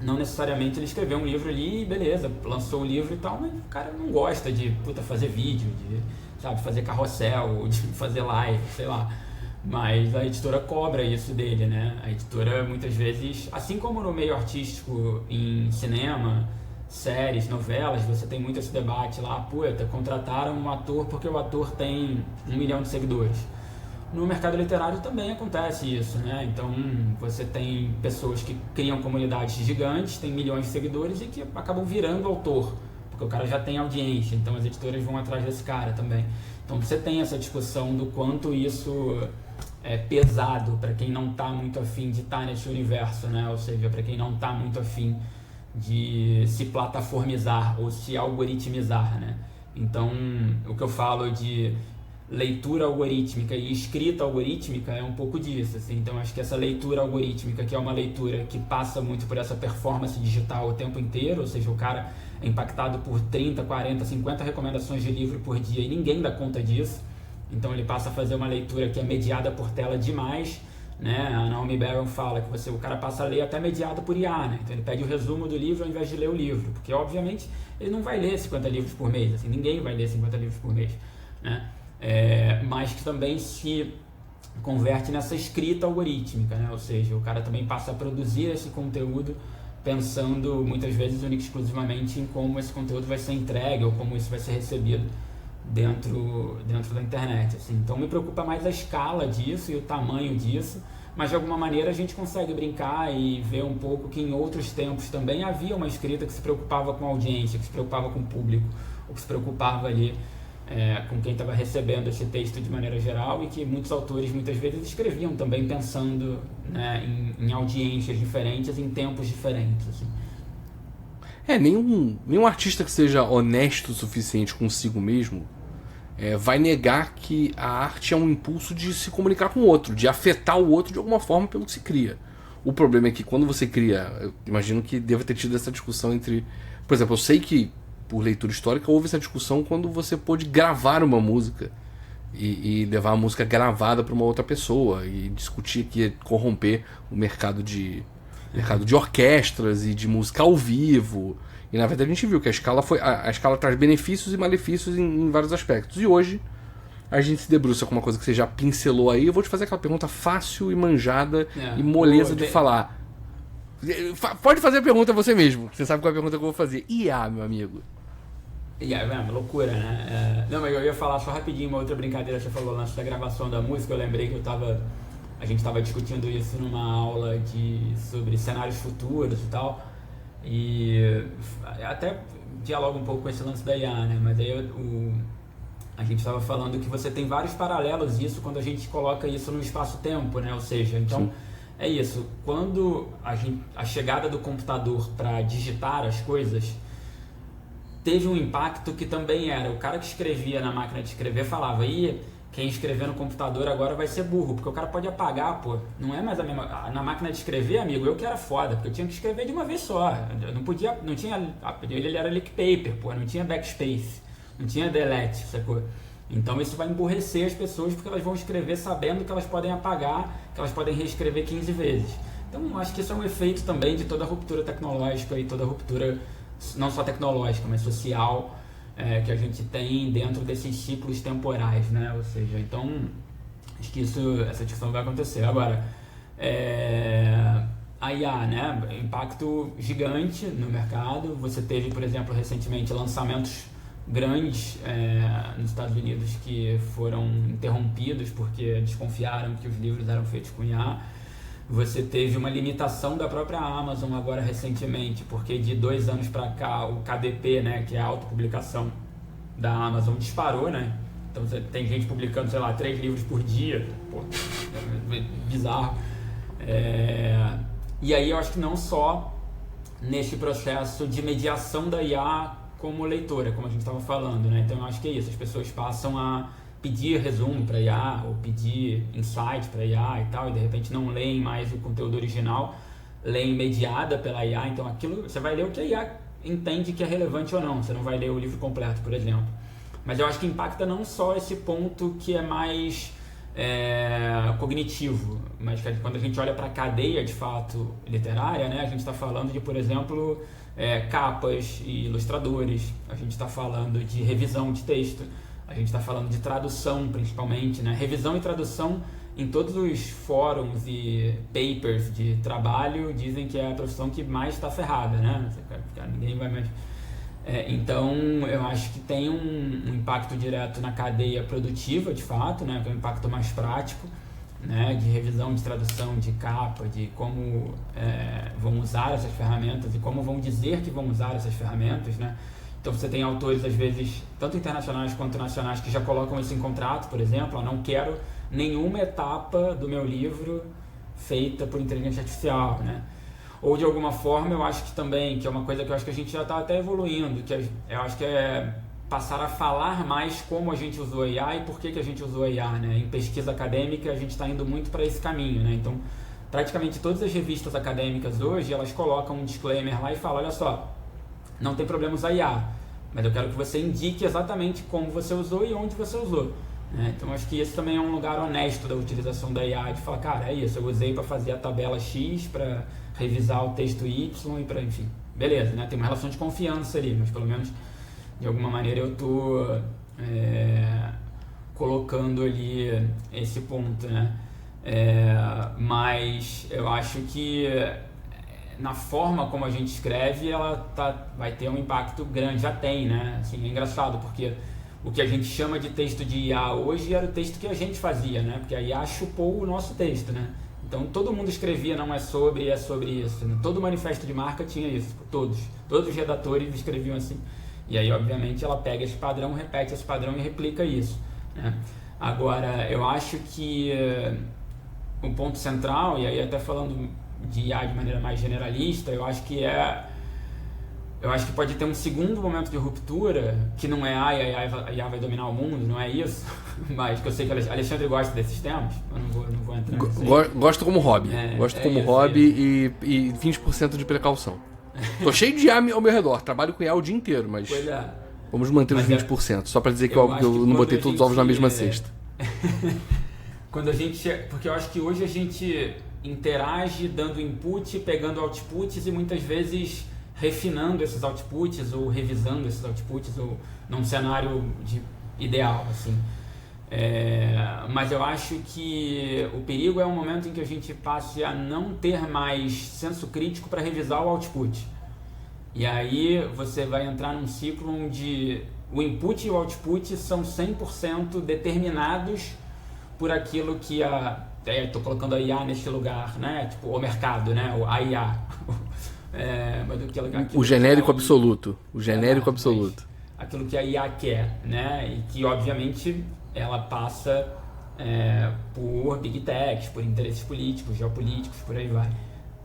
não necessariamente ele escreveu um livro ali e beleza, lançou o livro e tal, mas o cara não gosta de fazer vídeo, de fazer carrossel, de fazer live, sei lá. Mas a editora cobra isso dele, né? A editora muitas vezes, assim como no meio artístico, em cinema, séries, novelas, você tem muito esse debate lá, puta, contrataram um ator porque o ator tem 1 milhão de seguidores. No mercado literário também acontece isso, né? Então você tem pessoas que criam comunidades gigantes, tem milhões de seguidores e que acabam virando autor, porque o cara já tem audiência, então as editoras vão atrás desse cara também. Então você tem essa discussão do quanto isso é pesado para quem não está muito afim de estar nesse universo, né? Ou seja, para quem não está muito afim de se plataformizar ou se algoritmizar, né? Então, o que eu falo de leitura algorítmica e escrita algorítmica é um pouco disso, assim. Então, acho que essa leitura algorítmica, que é uma leitura que passa muito por essa performance digital o tempo inteiro, ou seja, o cara é impactado por 30, 40, 50 recomendações de livro por dia e ninguém dá conta disso. Então, ele passa a fazer uma leitura que é mediada por tela demais, né? A Naomi Barron fala que o cara passa a ler até mediado por IA, né? Então ele pede o resumo do livro ao invés de ler o livro, porque obviamente ele não vai ler 50 livros por mês, assim, ninguém vai ler 50 livros por mês, né? Mas que também se converte nessa escrita algorítmica, né? Ou seja, o cara também passa a produzir esse conteúdo pensando muitas vezes única e exclusivamente em como esse conteúdo vai ser entregue ou como isso vai ser recebido dentro da internet, assim. Então me preocupa mais a escala disso e o tamanho disso, mas de alguma maneira a gente consegue brincar e ver um pouco que em outros tempos também havia uma escrita que se preocupava com a audiência, que se preocupava com o público, ou que se preocupava ali com quem estava recebendo esse texto de maneira geral, e que muitos autores muitas vezes escreviam também pensando, né, em audiências diferentes, em tempos diferentes, assim. Nenhum artista que seja honesto o suficiente consigo mesmo vai negar que a arte é um impulso de se comunicar com o outro, de afetar o outro de alguma forma pelo que se cria. O problema é que quando você cria, eu imagino que deva ter tido essa discussão entre... Por exemplo, eu sei que por leitura histórica houve essa discussão quando você pôde gravar uma música e levar a música gravada para uma outra pessoa e discutir que ia corromper o mercado de orquestras e de música ao vivo. E na verdade a gente viu que a escala traz benefícios e malefícios em vários aspectos. E hoje a gente se debruça com uma coisa que você já pincelou aí. Eu vou te fazer aquela pergunta fácil e manjada e moleza de falar. Pode fazer a pergunta você mesmo, você sabe qual é a pergunta que eu vou fazer. IA, meu amigo. IA é uma loucura, né? Não, mas eu ia falar só rapidinho uma outra brincadeira. Você falou antes da gravação da música. Eu lembrei que a gente estava discutindo isso numa aula sobre cenários futuros e tal, e até dialoga um pouco com esse lance da IA, né? Mas aí a gente estava falando que você tem vários paralelos isso quando a gente coloca isso no espaço-tempo, né? Ou seja, então sim, é isso, quando a chegada do computador para digitar as coisas teve um impacto que também era, o cara que escrevia na máquina de escrever falava, quem escrever no computador agora vai ser burro, porque o cara pode apagar, pô. Não é mais a mesma... Na máquina de escrever, amigo, eu que era foda, porque eu tinha que escrever de uma vez só. Eu não podia... Não tinha... Ele era lick paper, pô. Não tinha backspace. Não tinha delete, sacou? Então isso vai emburrecer as pessoas, porque elas vão escrever sabendo que elas podem apagar, que elas podem reescrever 15 vezes. Então acho que isso é um efeito também de toda a ruptura tecnológica e toda a ruptura, não só tecnológica, mas social, que a gente tem dentro desses ciclos temporais, né? Ou seja, então acho que essa discussão vai acontecer. Agora, a IA, né? Impacto gigante no mercado. Você teve, por exemplo, recentemente lançamentos grandes nos Estados Unidos que foram interrompidos porque desconfiaram que os livros eram feitos com IA. Você teve uma limitação da própria Amazon agora recentemente, porque de 2 anos para cá o KDP, né, que é a autopublicação da Amazon, disparou, né? Então você tem gente publicando, sei lá, 3 livros por dia. Pô, é bizarro. E aí eu acho que não só nesse processo de mediação da IA como leitora, como a gente estava falando, né? Então eu acho que é isso, as pessoas passam a pedir resumo para IA ou pedir insight para IA e tal, e de repente não leem mais o conteúdo original, leem mediada pela IA. Então aquilo, você vai ler o que a IA entende que é relevante ou não, você não vai ler o livro completo, por exemplo. Mas eu acho que impacta não só esse ponto que é mais cognitivo, mas que quando a gente olha para a cadeia de fato literária, né, a gente está falando de, por exemplo, capas e ilustradores, a gente está falando de revisão de texto, a gente está falando de tradução principalmente, né? Revisão e tradução em todos os fóruns e papers de trabalho dizem que é a profissão que mais está ferrada, né? Ninguém vai mais... então, eu acho que tem um impacto direto na cadeia produtiva, de fato, né? Que é um impacto mais prático, né? De revisão, de tradução, de capa, de como vão usar essas ferramentas e como vão dizer que vão usar essas ferramentas, né? Então você tem autores, às vezes, tanto internacionais quanto nacionais, que já colocam isso em contrato, por exemplo, eu não quero nenhuma etapa do meu livro feita por inteligência artificial, né? Ou de alguma forma, eu acho que também, que é uma coisa que eu acho que a gente já está até evoluindo, que eu acho que é passar a falar mais como a gente usou a IA e por que a gente usou a IA, né? Em pesquisa acadêmica, a gente está indo muito para esse caminho, né? Então, praticamente todas as revistas acadêmicas hoje, elas colocam um disclaimer lá e falam, olha só, não tem problema usar IA, mas eu quero que você indique exatamente como você usou e onde você usou, né? Então, acho que esse também é um lugar honesto da utilização da IA, de falar, cara, é isso, eu usei para fazer a tabela X, para revisar o texto Y e para, enfim, beleza, né? Tem uma relação de confiança ali, mas pelo menos de alguma maneira eu tô colocando ali esse ponto, né? Mas eu acho que na forma como a gente escreve, ela vai ter um impacto grande, já tem, né? Assim, é engraçado, porque o que a gente chama de texto de IA hoje era o texto que a gente fazia, né? Porque a IA chupou o nosso texto, né? Então todo mundo escrevia não é sobre, é sobre isso, né? Todo manifesto de marca tinha isso, todos os redatores escreviam assim. E aí, obviamente, ela pega esse padrão, repete esse padrão e replica isso, né? Agora, eu acho que um ponto central, e aí até falando de IA de maneira mais generalista, eu acho que pode ter um segundo momento de ruptura, que não é a IA vai dominar o mundo, não é isso, mas que eu sei que Alexandre gosta desses temas, eu não vou entrar nisso aí. Gosto como hobby, hobby e 20% de precaução. Tô cheio de IA ao meu redor, trabalho com IA o dia inteiro, mas vamos manter os 20%, só pra dizer que eu não botei todos os ovos na mesma cesta. Porque eu acho que hoje a gente interage dando input, pegando outputs e muitas vezes refinando esses outputs ou revisando esses outputs ou num cenário ideal, assim. Mas eu acho que o perigo é um momento em que a gente passe a não ter mais senso crítico para revisar o output. E aí você vai entrar num ciclo onde o input e o output são 100% determinados por aquilo que estou colocando a IA neste lugar, né? Tipo, o mercado, né? A IA. O genérico absoluto. O genérico absoluto. Aquilo que a IA quer, né? E que, obviamente, ela passa por big techs, por interesses políticos, geopolíticos, por aí vai.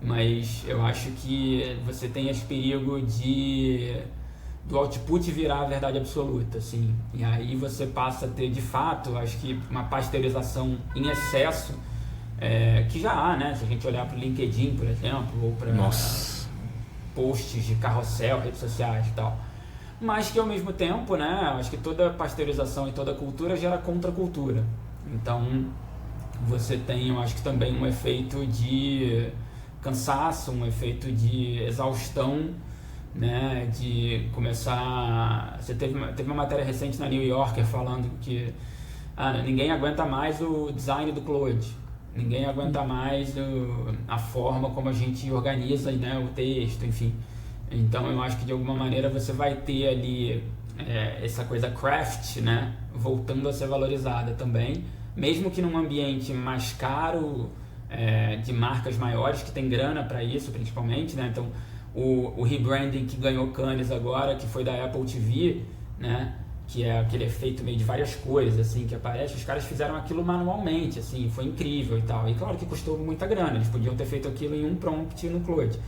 Mas eu acho que você tem esse perigo do output virar a verdade absoluta, assim. E aí você passa a ter, de fato, acho que uma pasteurização em excesso, que já há, né? Se a gente olhar para o LinkedIn, por exemplo, ou para posts de carrossel, redes sociais e tal. Mas que ao mesmo tempo, né, acho que toda pasteurização e toda cultura gera contracultura. Então você tem, eu acho que também um efeito de cansaço, um efeito de exaustão, né, de começar... Você teve uma matéria recente na New Yorker falando que ninguém aguenta mais o design do Claude, ninguém aguenta mais a forma como a gente organiza, né, o texto, enfim. Então eu acho que de alguma maneira você vai ter ali essa coisa craft, né, voltando a ser valorizada também, mesmo que num ambiente mais caro, de marcas maiores que tem grana para isso principalmente, né? Então o rebranding que ganhou Cannes agora, que foi da Apple TV, né, que é aquele efeito meio de várias cores assim que aparece, os caras fizeram aquilo manualmente, assim, foi incrível e tal, e claro que custou muita grana, eles podiam ter feito aquilo em um prompt no Claude,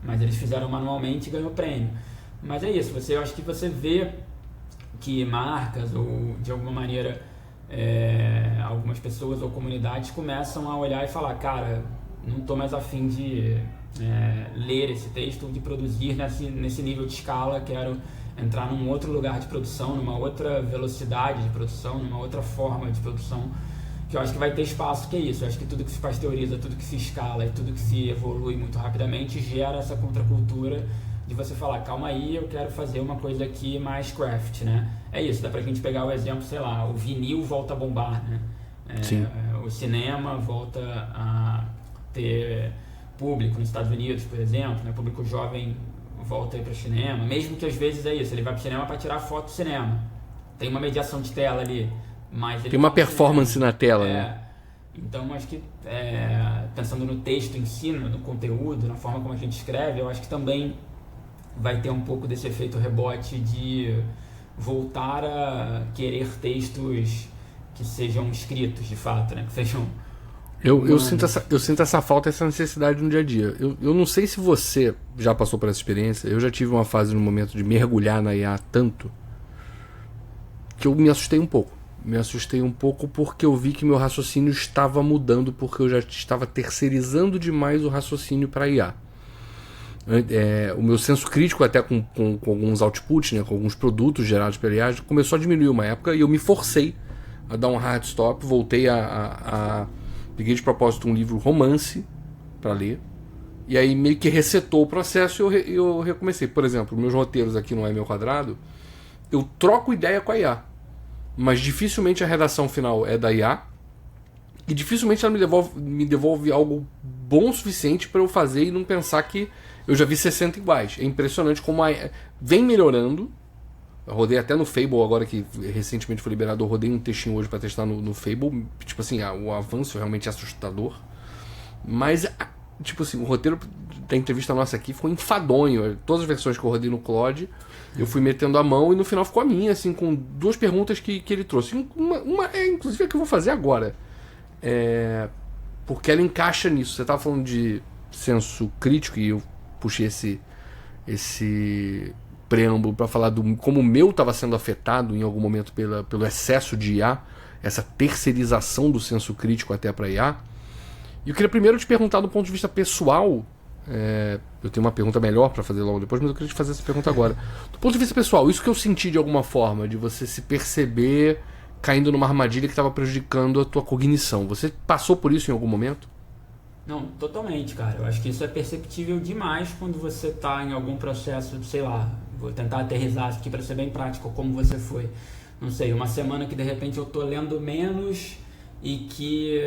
mas eles fizeram manualmente e ganhou prêmio. Mas é isso, eu acho que você vê que marcas ou de alguma maneira algumas pessoas ou comunidades começam a olhar e falar, cara, não estou mais afim de ler esse texto, de produzir nesse nível de escala, quero entrar num outro lugar de produção, numa outra velocidade de produção, numa outra forma de produção, que eu acho que vai ter espaço, que é isso. Eu acho que tudo que se pasteuriza, tudo que se escala e tudo que se evolui muito rapidamente gera essa contracultura de você falar, calma aí, eu quero fazer uma coisa aqui mais craft, né? É isso, dá pra gente pegar o exemplo, sei lá, o vinil volta a bombar, né? Sim. o cinema volta a ter público nos Estados Unidos, por exemplo, né? Público jovem volta aí para o cinema, mesmo que às vezes é isso, ele vai para o cinema para tirar foto do cinema. Tem uma mediação de tela ali, mas ele tem uma performance na tela, né? Então, acho que pensando no texto em si, no conteúdo, na forma como a gente escreve, eu acho que também vai ter um pouco desse efeito rebote de voltar a querer textos que sejam escritos de fato, né? Que sejam... Eu sinto essa falta, essa necessidade no dia a dia. Eu não sei se você já passou por essa experiência. Eu já tive uma fase no momento de mergulhar na IA tanto que eu me assustei um pouco. Me assustei um pouco porque eu vi que meu raciocínio estava mudando, porque eu já estava terceirizando demais o raciocínio para IA. O meu senso crítico, até com alguns outputs, né, com alguns produtos gerados pela IA, começou a diminuir uma época e eu me forcei a dar um hard stop. Voltei peguei de propósito um livro romance para ler, e aí meio que resetou o processo e eu recomecei. Por exemplo, meus roteiros aqui no ML Quadrado, eu troco ideia com a IA, mas dificilmente a redação final é da IA e dificilmente ela me devolve algo bom o suficiente para eu fazer e não pensar que eu já vi 60 iguais. É impressionante como vem melhorando. Eu rodei até no Fable agora, que recentemente foi liberado. Eu rodei um textinho hoje para testar no Fable. Tipo assim, o avanço realmente é assustador. Mas, tipo assim, o roteiro da entrevista nossa aqui ficou enfadonho. Todas as versões que eu rodei no Claude, eu fui metendo a mão e no final ficou a minha, assim, com duas perguntas que ele trouxe. Uma é, inclusive, a que eu vou fazer agora. Porque ela encaixa nisso. Você estava falando de senso crítico e eu puxei esse preâmbulo para falar como o meu estava sendo afetado em algum momento pelo excesso de IA, essa terceirização do senso crítico até para IA. E eu queria primeiro te perguntar do ponto de vista pessoal. Eu tenho uma pergunta melhor para fazer logo depois, mas eu queria te fazer essa pergunta agora. Do ponto de vista pessoal, isso que eu senti de alguma forma, de você se perceber caindo numa armadilha que estava prejudicando a tua cognição, você passou por isso em algum momento? Não, totalmente, cara. Eu acho que isso é perceptível demais quando você está em algum processo, sei lá, vou tentar aterrissar aqui para ser bem prático, como você foi. Não sei, uma semana que de repente eu tô lendo menos e que,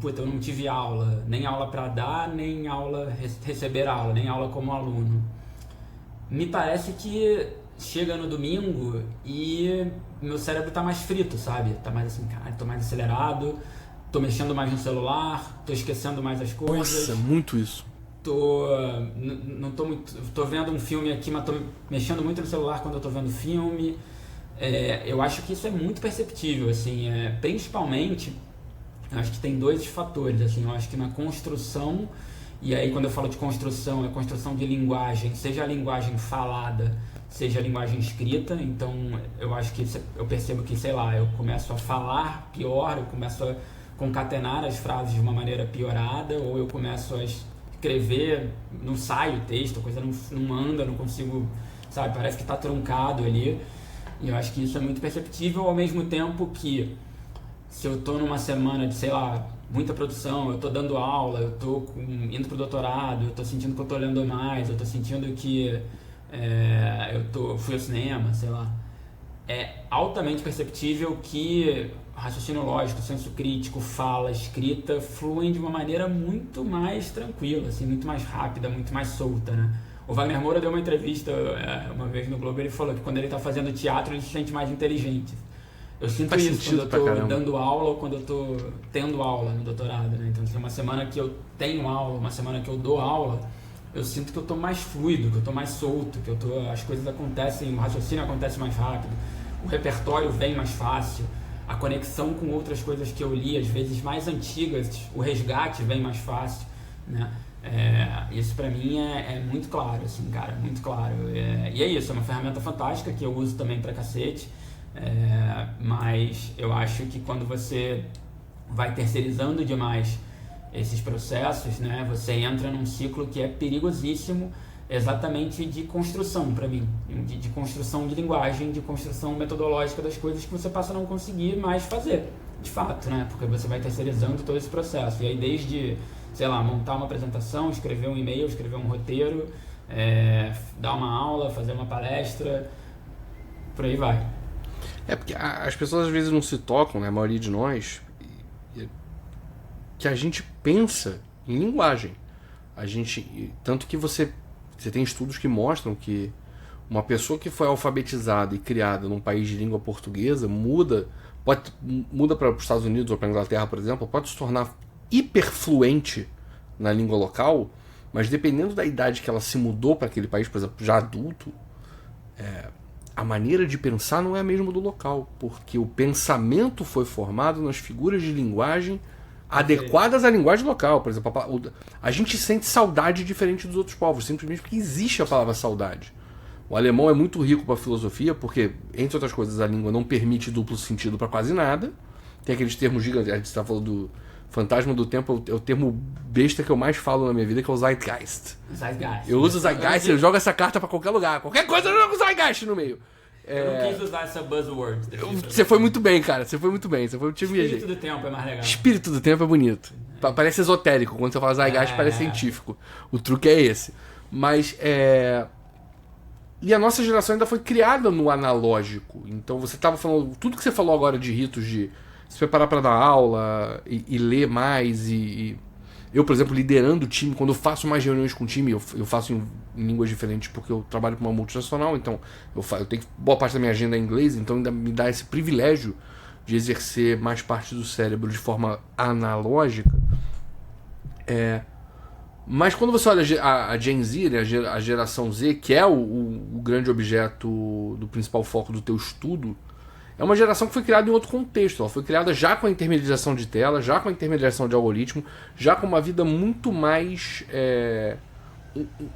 puta, eu não tive aula, nem aula para dar, nem aula, receber aula, nem aula como aluno. Me parece que chega no domingo e meu cérebro tá mais frito, sabe? Tá mais assim, caralho, tô mais acelerado, tô mexendo mais no celular, tô esquecendo mais as coisas. Nossa, muito isso. Tô vendo um filme aqui, mas tô mexendo muito no celular quando eu tô vendo filme. Eu acho que isso é muito perceptível, assim, principalmente, eu acho que tem dois fatores, assim, eu acho que na construção, e aí quando eu falo de construção, é construção de linguagem, seja a linguagem falada, seja a linguagem escrita. Então eu acho que eu percebo que, sei lá, eu começo a falar pior, eu começo a concatenar as frases de uma maneira piorada, ou eu começo a escrever, não sai o texto, a coisa não anda, não consigo, sabe, parece que está truncado ali. E eu acho que isso é muito perceptível, ao mesmo tempo que se eu estou numa semana de, sei lá, muita produção, eu estou dando aula, eu estou indo pro doutorado, eu estou sentindo que eu estou lendo mais, eu estou sentindo que fui ao cinema, sei lá. É altamente perceptível que raciocínio lógico, senso crítico, fala, escrita fluem de uma maneira muito mais tranquila, assim, muito mais rápida, muito mais solta, né? O Wagner Moura deu uma entrevista uma vez no Globo, ele falou que quando ele está fazendo teatro ele se sente mais inteligente. Eu sinto isso quando eu estou dando aula ou quando eu estou tendo aula no doutorado, né? Então, uma semana que eu tenho aula, uma semana que eu dou aula, eu sinto que eu estou mais fluido, que eu estou mais solto, que as coisas acontecem, o raciocínio acontece mais rápido, o repertório vem mais fácil, a conexão com outras coisas que eu li, às vezes mais antigas, o resgate vem mais fácil, né? Isso pra mim é muito claro, assim, cara, muito claro. E é isso, é uma ferramenta fantástica que eu uso também pra cacete, mas eu acho que quando você vai terceirizando demais esses processos, né, você entra num ciclo que é perigosíssimo, exatamente de construção para mim, de construção de linguagem, de construção metodológica das coisas que você passa a não conseguir mais fazer, de fato, né, porque você vai terceirizando todo esse processo. E aí desde, sei lá, montar uma apresentação, escrever um e-mail, escrever um roteiro, dar uma aula, fazer uma palestra, por aí vai. Porque as pessoas às vezes não se tocam, né, a maioria de nós, que a gente pensa em linguagem. Tanto que você tem estudos que mostram que uma pessoa que foi alfabetizada e criada num país de língua portuguesa muda para os Estados Unidos ou para a Inglaterra, por exemplo, pode se tornar hiperfluente na língua local, mas dependendo da idade que ela se mudou para aquele país, por exemplo, já adulto, a maneira de pensar não é a mesma do local, porque o pensamento foi formado nas figuras de linguagem adequadas à linguagem local. Por exemplo, a gente sente saudade diferente dos outros povos, simplesmente porque existe a palavra saudade. O alemão é muito rico para a filosofia, porque, entre outras coisas, a língua não permite duplo sentido para quase nada. Tem aqueles termos gigantes, a gente está falando do fantasma do tempo, é o termo besta que eu mais falo na minha vida, que é o Zeitgeist. Eu uso o Zeitgeist, eu jogo essa carta para qualquer lugar. Qualquer coisa eu jogo o Zeitgeist no meio. Eu não quis usar essa buzzword. Você foi muito bem, cara. Você foi muito bem. Espírito do tempo é mais legal. Espírito do tempo é bonito. Parece esotérico. Quando você fala Zeitgeist, parece científico. O truque é esse. Mas E a nossa geração ainda foi criada no analógico. Então você estava falando... Tudo que você falou agora de ritos de se preparar para dar aula e ler mais eu, por exemplo, liderando o time, quando eu faço mais reuniões com o time, eu faço em línguas diferentes porque eu trabalho com uma multinacional, então eu tenho boa parte da minha agenda em inglês, então ainda me dá esse privilégio de exercer mais parte do cérebro de forma analógica. Mas quando você olha a Gen Z, né, a geração Z, que é o grande objeto do principal foco do teu estudo, é uma geração que foi criada em outro contexto. Ela foi criada já com a intermediação de tela, já com a intermediação de algoritmo, já com uma vida muito mais...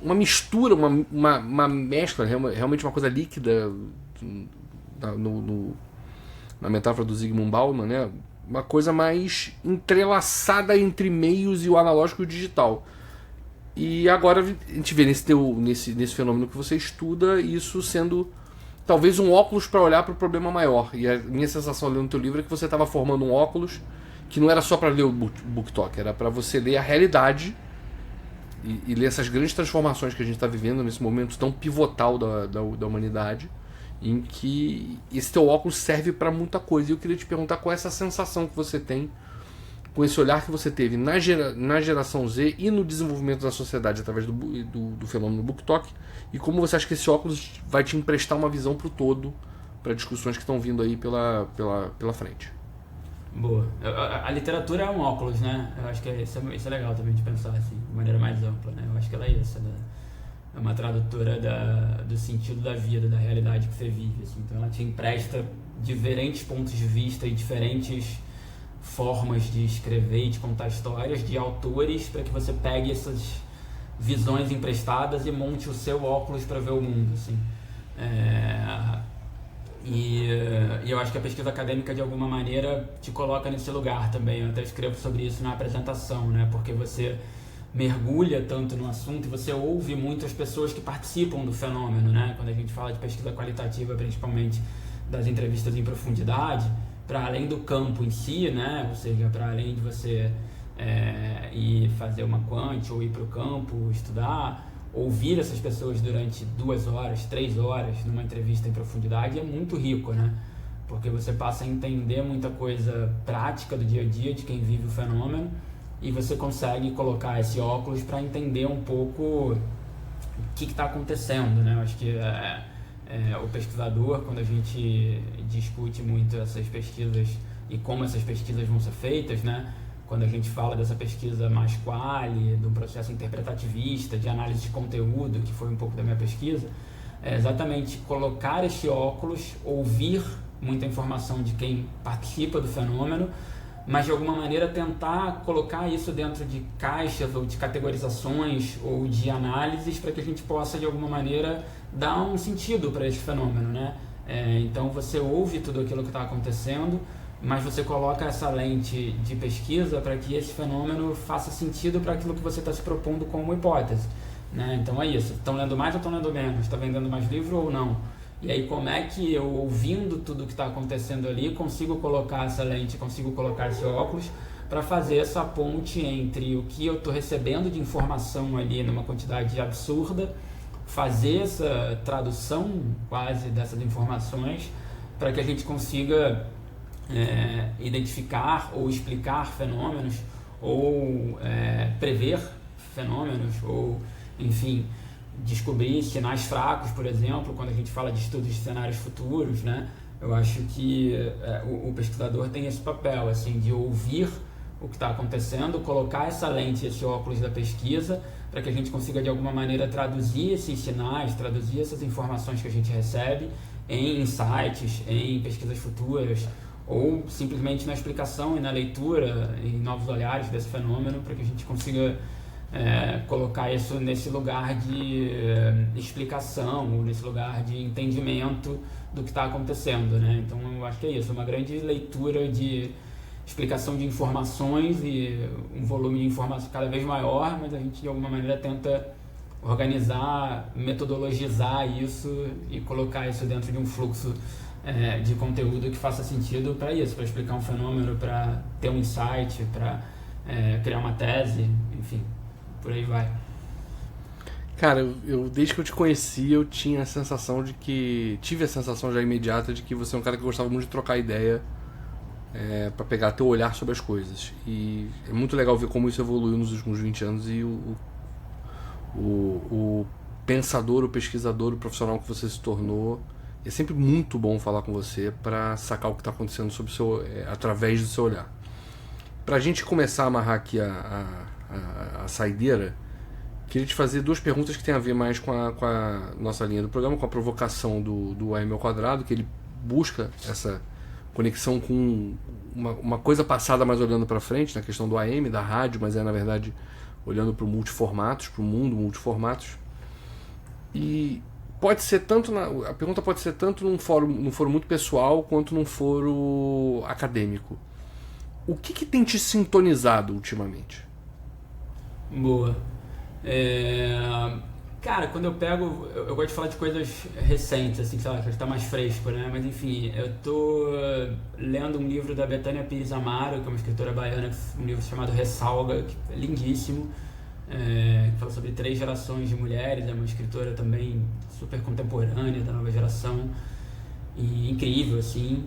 uma mistura, uma mescla, realmente uma coisa líquida, na metáfora do Zygmunt Bauman, né? Uma coisa mais entrelaçada entre meios e o analógico e o digital. E agora a gente vê nesse fenômeno que você estuda isso sendo talvez um óculos para olhar para o problema maior. E a minha sensação lendo o teu livro é que você estava formando um óculos que não era só para ler o BookTok, era para você ler a realidade e ler essas grandes transformações que a gente está vivendo nesse momento tão pivotal da humanidade, em que esse teu óculos serve para muita coisa. E eu queria te perguntar qual é essa sensação que você tem com esse olhar que você teve na geração Z e no desenvolvimento da sociedade através do fenômeno BookTok, e como você acha que esse óculos vai te emprestar uma visão para o todo, para discussões que estão vindo aí pela frente. Boa. A literatura é um óculos, né? Eu acho que isso é legal também de pensar assim, de maneira mais ampla, né? Eu acho que ela é isso, é uma tradutora do sentido da vida, da realidade que você vive, assim. Então ela te empresta diferentes pontos de vista e diferentes formas de escrever e de contar histórias de autores para que você pegue essas visões emprestadas e monte o seu óculos para ver o mundo, assim. E eu acho que a pesquisa acadêmica de alguma maneira te coloca nesse lugar também. Eu até escrevo sobre isso na apresentação, né? Porque você mergulha tanto no assunto e você ouve muitas pessoas que participam do fenômeno, né? Quando a gente fala de pesquisa qualitativa, principalmente das entrevistas em profundidade, para além do campo em si, né? Ou seja, para além de você ir fazer uma quant ou ir para o campo estudar, ouvir essas pessoas durante 2 horas, 3 horas numa entrevista em profundidade é muito rico, né? Porque você passa a entender muita coisa prática do dia a dia de quem vive o fenômeno e você consegue colocar esse óculos para entender um pouco o que está acontecendo, né? Eu acho que o pesquisador, quando a gente discute muito essas pesquisas e como essas pesquisas vão ser feitas, né? Quando a gente fala dessa pesquisa mais quali, do processo interpretativista, de análise de conteúdo, que foi um pouco da minha pesquisa, é exatamente colocar esse óculos, ouvir muita informação de quem participa do fenômeno, mas de alguma maneira tentar colocar isso dentro de caixas ou de categorizações ou de análises para que a gente possa de alguma maneira dar um sentido para esse fenômeno, né? Então você ouve tudo aquilo que está acontecendo, mas você coloca essa lente de pesquisa para que esse fenômeno faça sentido para aquilo que você está se propondo como hipótese, né? Então é isso, estão lendo mais ou estão lendo menos, está vendendo mais livro ou não? E aí como é que eu, ouvindo tudo que está acontecendo ali, consigo colocar essa lente, consigo colocar esse óculos para fazer essa ponte entre o que eu estou recebendo de informação ali numa quantidade absurda, fazer essa tradução quase dessas informações para que a gente consiga identificar ou explicar fenômenos ou prever fenômenos, ou, enfim, descobrir sinais fracos, por exemplo, quando a gente fala de estudos de cenários futuros, né? Eu acho que o pesquisador tem esse papel, assim, de ouvir o que está acontecendo, colocar essa lente, esse óculos da pesquisa, para que a gente consiga de alguma maneira traduzir esses sinais, traduzir essas informações que a gente recebe em insights, em pesquisas futuras, ou simplesmente na explicação e na leitura, em novos olhares desse fenômeno, para que a gente consiga colocar isso nesse lugar de explicação, ou nesse lugar de entendimento do que está acontecendo, né? Então eu acho que é isso, uma grande leitura de explicação de informações e um volume de informação cada vez maior, mas a gente de alguma maneira tenta organizar, metodologizar isso e colocar isso dentro de um fluxo de conteúdo que faça sentido para isso, para explicar um fenômeno, para ter um insight, para criar uma tese, enfim, por aí vai. Cara, eu desde que eu te conheci, eu tinha a sensação de que... Tive a sensação já imediata de que você é um cara que gostava muito de trocar ideia para pegar teu olhar sobre as coisas. E é muito legal ver como isso evoluiu nos últimos 20 anos e o pensador, o pesquisador, o profissional que você se tornou. É sempre muito bom falar com você para sacar o que está acontecendo sobre através do seu olhar. Para a gente começar a amarrar aqui a saideira, queria te fazer duas perguntas que tem a ver mais com a nossa linha do programa, com a provocação do AM², que ele busca essa conexão com uma coisa passada, mas olhando para frente, na questão do AM, da rádio, mas na verdade olhando para o multiformatos, para o mundo multiformatos. E pode ser tanto a pergunta pode ser tanto num fórum muito pessoal quanto num fórum acadêmico. O que tem te sintonizado ultimamente? Boa. Cara, quando eu pego, eu gosto de falar de coisas recentes, assim, sei lá, que está mais fresco, né? Mas enfim, eu tô lendo um livro da Bethânia Pires Amaro, que é uma escritora baiana, um livro chamado Ressalga, que é lindíssimo, que fala sobre 3 gerações de mulheres, é uma escritora também super contemporânea, da nova geração, e incrível, assim,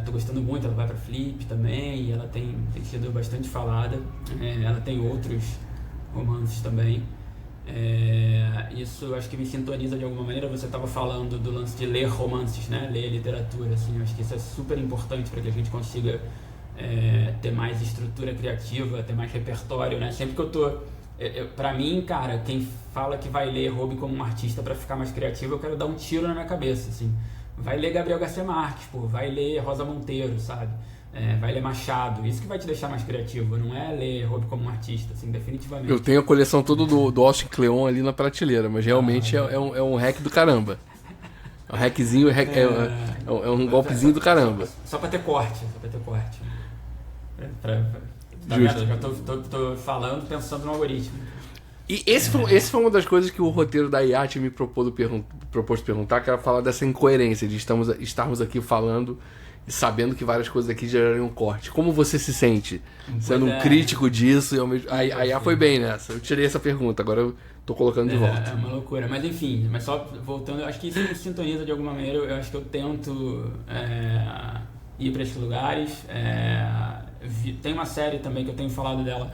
tô gostando muito, ela vai pra Flip também, e ela tem sido bastante falada, ela tem outros romances também. Isso acho que me sintoniza de alguma maneira. Você estava falando do lance de ler romances, né? Ler literatura, assim, acho que isso é super importante para que a gente consiga ter mais estrutura criativa, ter mais repertório, né? Sempre que eu tô... pra mim, cara, quem fala que vai ler Roube como um artista para ficar mais criativo, eu quero dar um tiro na minha cabeça, assim. Vai ler Gabriel Garcia Marques, pô, vai ler Rosa Monteiro, sabe? Vai ler Machado, isso que vai te deixar mais criativo, não é ler Roube como um artista, assim, definitivamente. Eu tenho a coleção toda do Austin Kleon ali na prateleira, mas realmente é um hack do caramba. É um hackzinho, é um golpezinho do caramba. Só pra ter corte, Tá Justo. vendo? Eu já tô falando, pensando no algoritmo. E esse foi uma das coisas que o roteiro da IAT me propôs perguntar, que era falar dessa incoerência de estarmos aqui falando e sabendo que várias coisas aqui gerariam corte. Como você se sente sendo um crítico disso? A IA foi bem nessa. Eu tirei essa pergunta, agora eu tô colocando de volta. É uma loucura, mas enfim, mas só voltando, eu acho que isso me sintoniza de alguma maneira. Eu acho que eu tento ir para esses lugares. Tem uma série também que eu tenho falado dela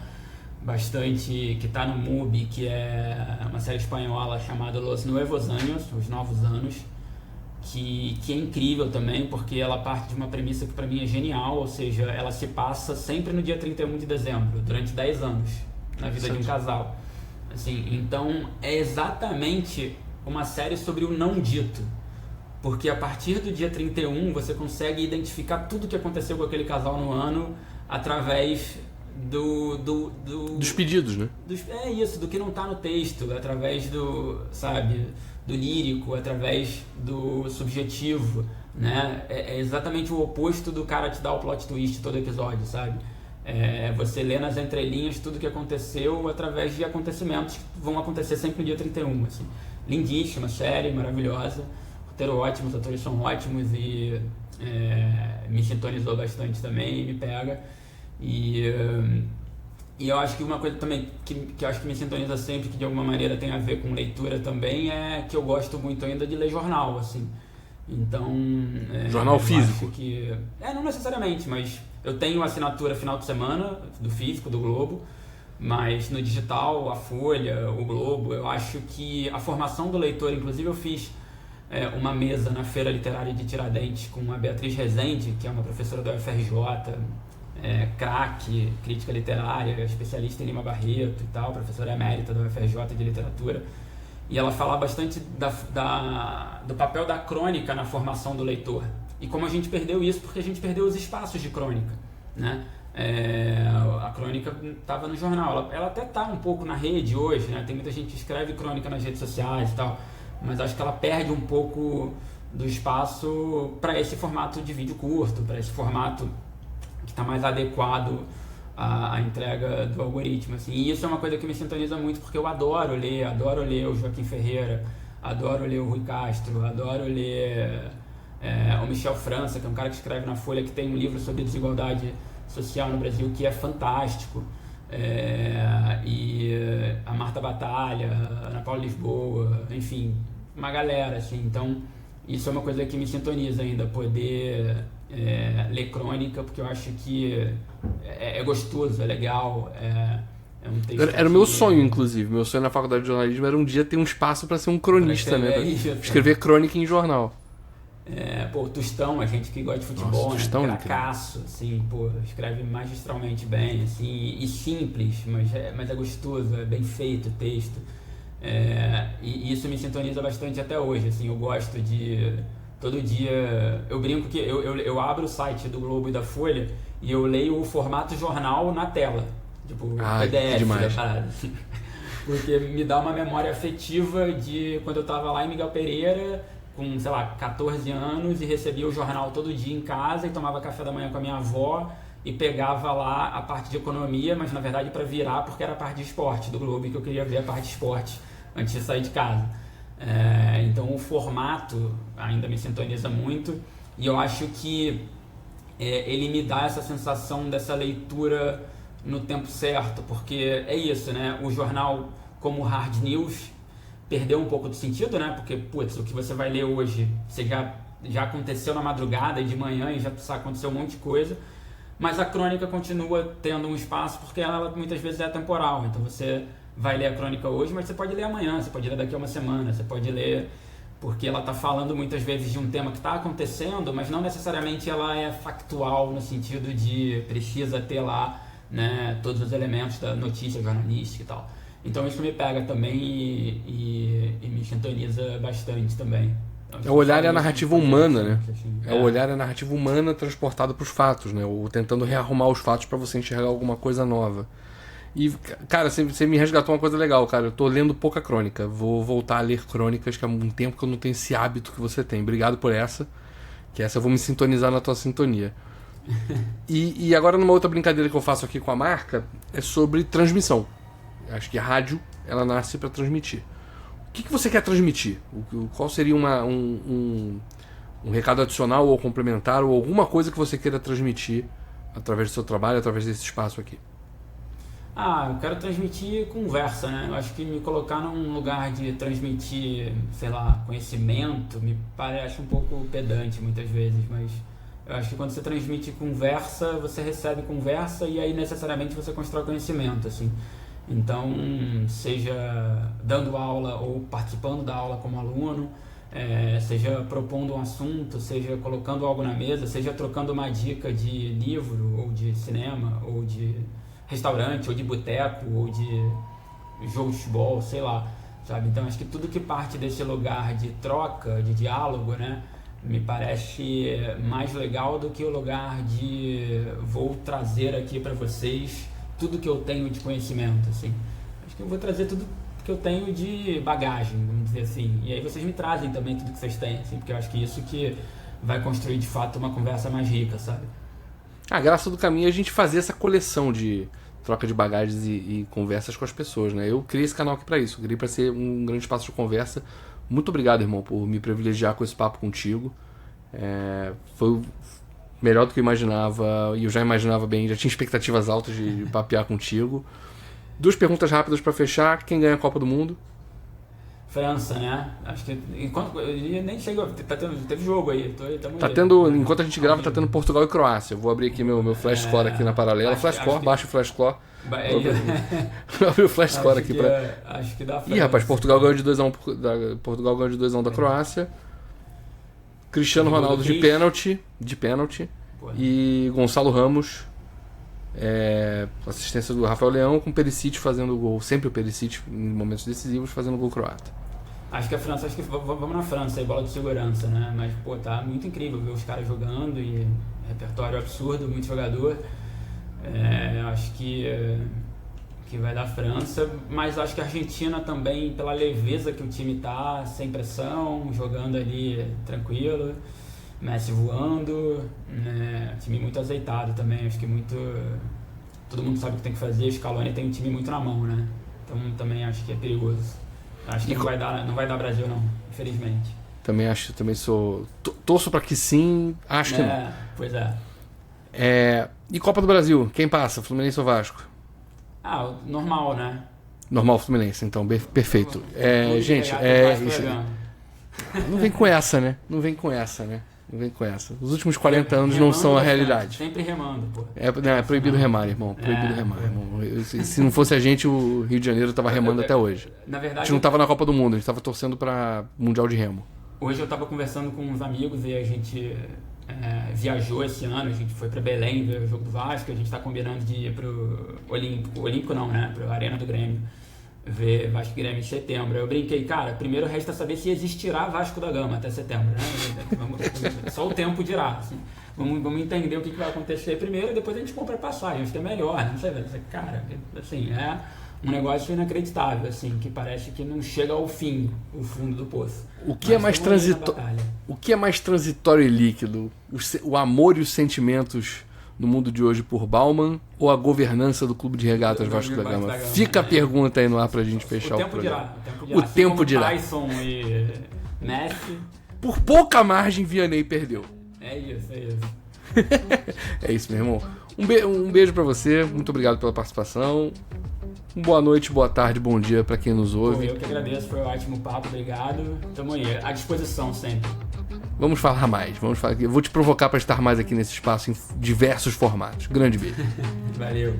bastante, que está no MUBI, que é uma série espanhola chamada Los Nuevos Años, Os Novos Anos, que é incrível também, porque ela parte de uma premissa que para mim é genial, ou seja, ela se passa sempre no dia 31 de dezembro, durante 10 anos, na vida de um casal. Assim, então é exatamente uma série sobre o não dito, porque a partir do dia 31 você consegue identificar tudo que aconteceu com aquele casal no ano através dos pedidos, né? Do que não tá no texto, através do lírico, através do subjetivo, né? É exatamente o oposto do cara te dar o plot twist todo episódio, sabe? Você lê nas entrelinhas tudo que aconteceu através de acontecimentos que vão acontecer sempre no dia 31, assim. Lindíssima série, maravilhosa, roteiro ótimo, os atores são ótimos e me sintonizou bastante também, me pega. E eu acho que uma coisa também que eu acho que me sintoniza sempre, que de alguma maneira tem a ver com leitura também, é que eu gosto muito ainda de ler jornal, assim. Então... Jornal físico? Não necessariamente, mas eu tenho assinatura final de semana do físico, do Globo, mas no digital, a Folha, o Globo, eu acho que a formação do leitor, inclusive eu fiz uma mesa na Feira Literária de Tiradentes com a Beatriz Rezende, que é uma professora da UFRJ, craque, crítica literária, especialista em Lima Barreto e tal, professora emérita da UFRJ de literatura, e ela fala bastante do papel da crônica na formação do leitor, e como a gente perdeu isso, porque a gente perdeu os espaços de crônica, né? A crônica estava no jornal, ela até está um pouco na rede hoje, né? Tem muita gente que escreve crônica nas redes sociais e tal, mas acho que ela perde um pouco do espaço para esse formato de vídeo curto, para esse formato que está mais adequado à entrega do algoritmo, assim. E isso é uma coisa que me sintoniza muito, porque eu adoro ler o Joaquim Ferreira, adoro ler o Rui Castro, adoro ler o Michel França, que é um cara que escreve na Folha, que tem um livro sobre desigualdade social no Brasil que é fantástico, e a Marta Batalha, a Ana Paula Lisboa, enfim, uma galera, assim. Então isso é uma coisa que me sintoniza ainda, poder ler crônica, porque eu acho que é gostoso, é legal, é um texto. Era o meu sonho, inclusive. Meu sonho na faculdade de jornalismo era um dia ter um espaço para ser um cronista, né? Pra escrever crônica em jornal. O Tostão, a gente que gosta de futebol, Tostão, né? Cracaço, assim, escreve magistralmente bem, assim, e simples, mas é gostoso, é bem feito o texto. E isso me sintoniza bastante até hoje, assim, eu gosto de... Todo dia, eu brinco que eu abro o site do Globo e da Folha e eu leio o formato jornal na tela, tipo PDF da parada, assim. Porque me dá uma memória afetiva de quando eu tava lá em Miguel Pereira, com, sei lá, 14 anos, e recebia o jornal todo dia em casa e tomava café da manhã com a minha avó e pegava lá a parte de economia, mas na verdade para virar, porque era a parte de esporte do Globo, que eu queria ver a parte de esporte antes de sair de casa. Então o formato ainda me sintoniza muito, e eu acho que ele me dá essa sensação dessa leitura no tempo certo, porque é isso, né? O jornal como hard news perdeu um pouco do sentido, né? Porque, o que você vai ler hoje, você já aconteceu na madrugada e de manhã e já aconteceu um monte de coisa, mas a crônica continua tendo um espaço porque ela muitas vezes é atemporal. Então você vai ler a crônica hoje, mas você pode ler amanhã, você pode ler daqui a uma semana, você pode ler porque ela está falando muitas vezes de um tema que está acontecendo, mas não necessariamente ela é factual no sentido de precisa ter lá, né, todos os elementos da notícia jornalística e tal. Então isso me pega também e me sintoniza bastante também. Então, o olhar é a narrativa humana, né? O olhar é a narrativa humana transportada para os fatos, né? Ou tentando rearrumar os fatos para você enxergar alguma coisa nova. E, cara, você me resgatou uma coisa legal, cara. Eu tô lendo pouca crônica. Vou voltar a ler crônicas, que há um tempo que eu não tenho esse hábito que você tem. Obrigado por essa. Que essa eu vou me sintonizar na tua sintonia. E agora, numa outra brincadeira que eu faço aqui com a marca, é sobre transmissão. Acho que a rádio, ela nasce para transmitir. O que você quer transmitir? Qual seria um recado adicional ou complementar, ou alguma coisa que você queira transmitir através do seu trabalho, através desse espaço aqui? Eu quero transmitir conversa, né? Eu acho que me colocar num lugar de transmitir, sei lá, conhecimento, me parece um pouco pedante muitas vezes, mas eu acho que quando você transmite conversa, você recebe conversa e aí necessariamente você constrói conhecimento, assim. Então, seja dando aula ou participando da aula como aluno, seja propondo um assunto, seja colocando algo na mesa, seja trocando uma dica de livro ou de cinema ou de restaurante, ou de boteco, ou de jogo de futebol, sei lá, sabe? Então acho que tudo que parte desse lugar de troca, de diálogo, né, me parece mais legal do que o lugar de vou trazer aqui para vocês tudo que eu tenho de conhecimento, assim. Acho que eu vou trazer tudo que eu tenho de bagagem, vamos dizer assim, e aí vocês me trazem também tudo que vocês têm, assim, porque eu acho que isso que vai construir de fato uma conversa mais rica, sabe? A graça do caminho é a gente fazer essa coleção de troca de bagagens e conversas com as pessoas, né? Eu criei esse canal aqui para isso, eu criei para ser um grande espaço de conversa. Muito obrigado, irmão, por me privilegiar com esse papo contigo. Foi melhor do que eu imaginava, e eu já imaginava bem, já tinha expectativas altas de papear contigo. 2 perguntas rápidas para fechar. Quem ganha a Copa do Mundo? França, né? Acho que enquanto ele nem chegou, teve jogo aí. Tá tendo, enquanto a gente grava, tá tendo Portugal e Croácia. Eu vou abrir aqui meu Flash Score aqui na paralela. Flash Score, baixa o Flash Score. Vou abrir o Flash Score aqui pra... Acho que dá França. Ih, rapaz, Portugal ganhou de 2x1 Portugal ganhou de 2x1 da Croácia. Cristiano Ronaldo de pênalti. Porra. E Gonçalo Ramos, assistência do Rafael Leão, com o Perisic fazendo o gol, sempre o Perisic em momentos decisivos fazendo o gol croata. Acho que a França, vamos na França aí, bola de segurança, né? Mas, pô, tá muito incrível ver os caras jogando e repertório absurdo, muito jogador. Acho que vai dar França, mas acho que a Argentina também, pela leveza que o time tá, sem pressão, jogando ali tranquilo, Messi voando, né? Time muito azeitado também, acho que todo mundo sabe o que tem que fazer, Scaloni tem um time muito na mão, né? Então também acho que é perigoso. Acho que não vai dar Brasil não, infelizmente. Também torço pra que sim, acho que não. Pois é. E Copa do Brasil, quem passa? Fluminense ou Vasco? Normal, né? Normal Fluminense, então, perfeito. Gente, não vem com essa, né? Os últimos 40 anos não são a realidade. Sempre remando, pô. É proibido remar, irmão. Proibido remar, irmão. Se não fosse a gente, o Rio de Janeiro tava remando até hoje. Na verdade, a gente não tava na Copa do Mundo, a gente tava torcendo pra Mundial de Remo. Hoje eu tava conversando com uns amigos e a gente viajou esse ano, a gente foi pra Belém ver o jogo do Vasco, a gente tá combinando de ir pro Olímpico não, né? Pro Arena do Grêmio. Ver Vasco e Grêmio em setembro. Eu brinquei, cara, primeiro resta saber se existirá Vasco da Gama até setembro, né? Só o tempo dirá. Assim. Vamos entender o que vai acontecer primeiro e depois a gente compra a passagem. Acho que é melhor, não sei, cara, assim, é um negócio inacreditável, assim, que parece que não chega ao fim, o fundo do poço. O que é mais transitório e líquido? O amor e os sentimentos no mundo de hoje por Baumann ou a governança do Clube de Regatas Vasco da Gama? Fica a pergunta aí no ar pra gente fechar o programa. O tempo dirá. Tyson e Messi. Por pouca margem, Vianney perdeu. É isso. É isso, meu irmão. Um beijo pra você, muito obrigado pela participação. Boa noite, boa tarde, bom dia pra quem nos ouve. Eu que agradeço, foi um ótimo papo, obrigado. Tamo aí, à disposição sempre. Vamos falar mais, eu vou te provocar para estar mais aqui nesse espaço em diversos formatos. Grande beijo. Valeu.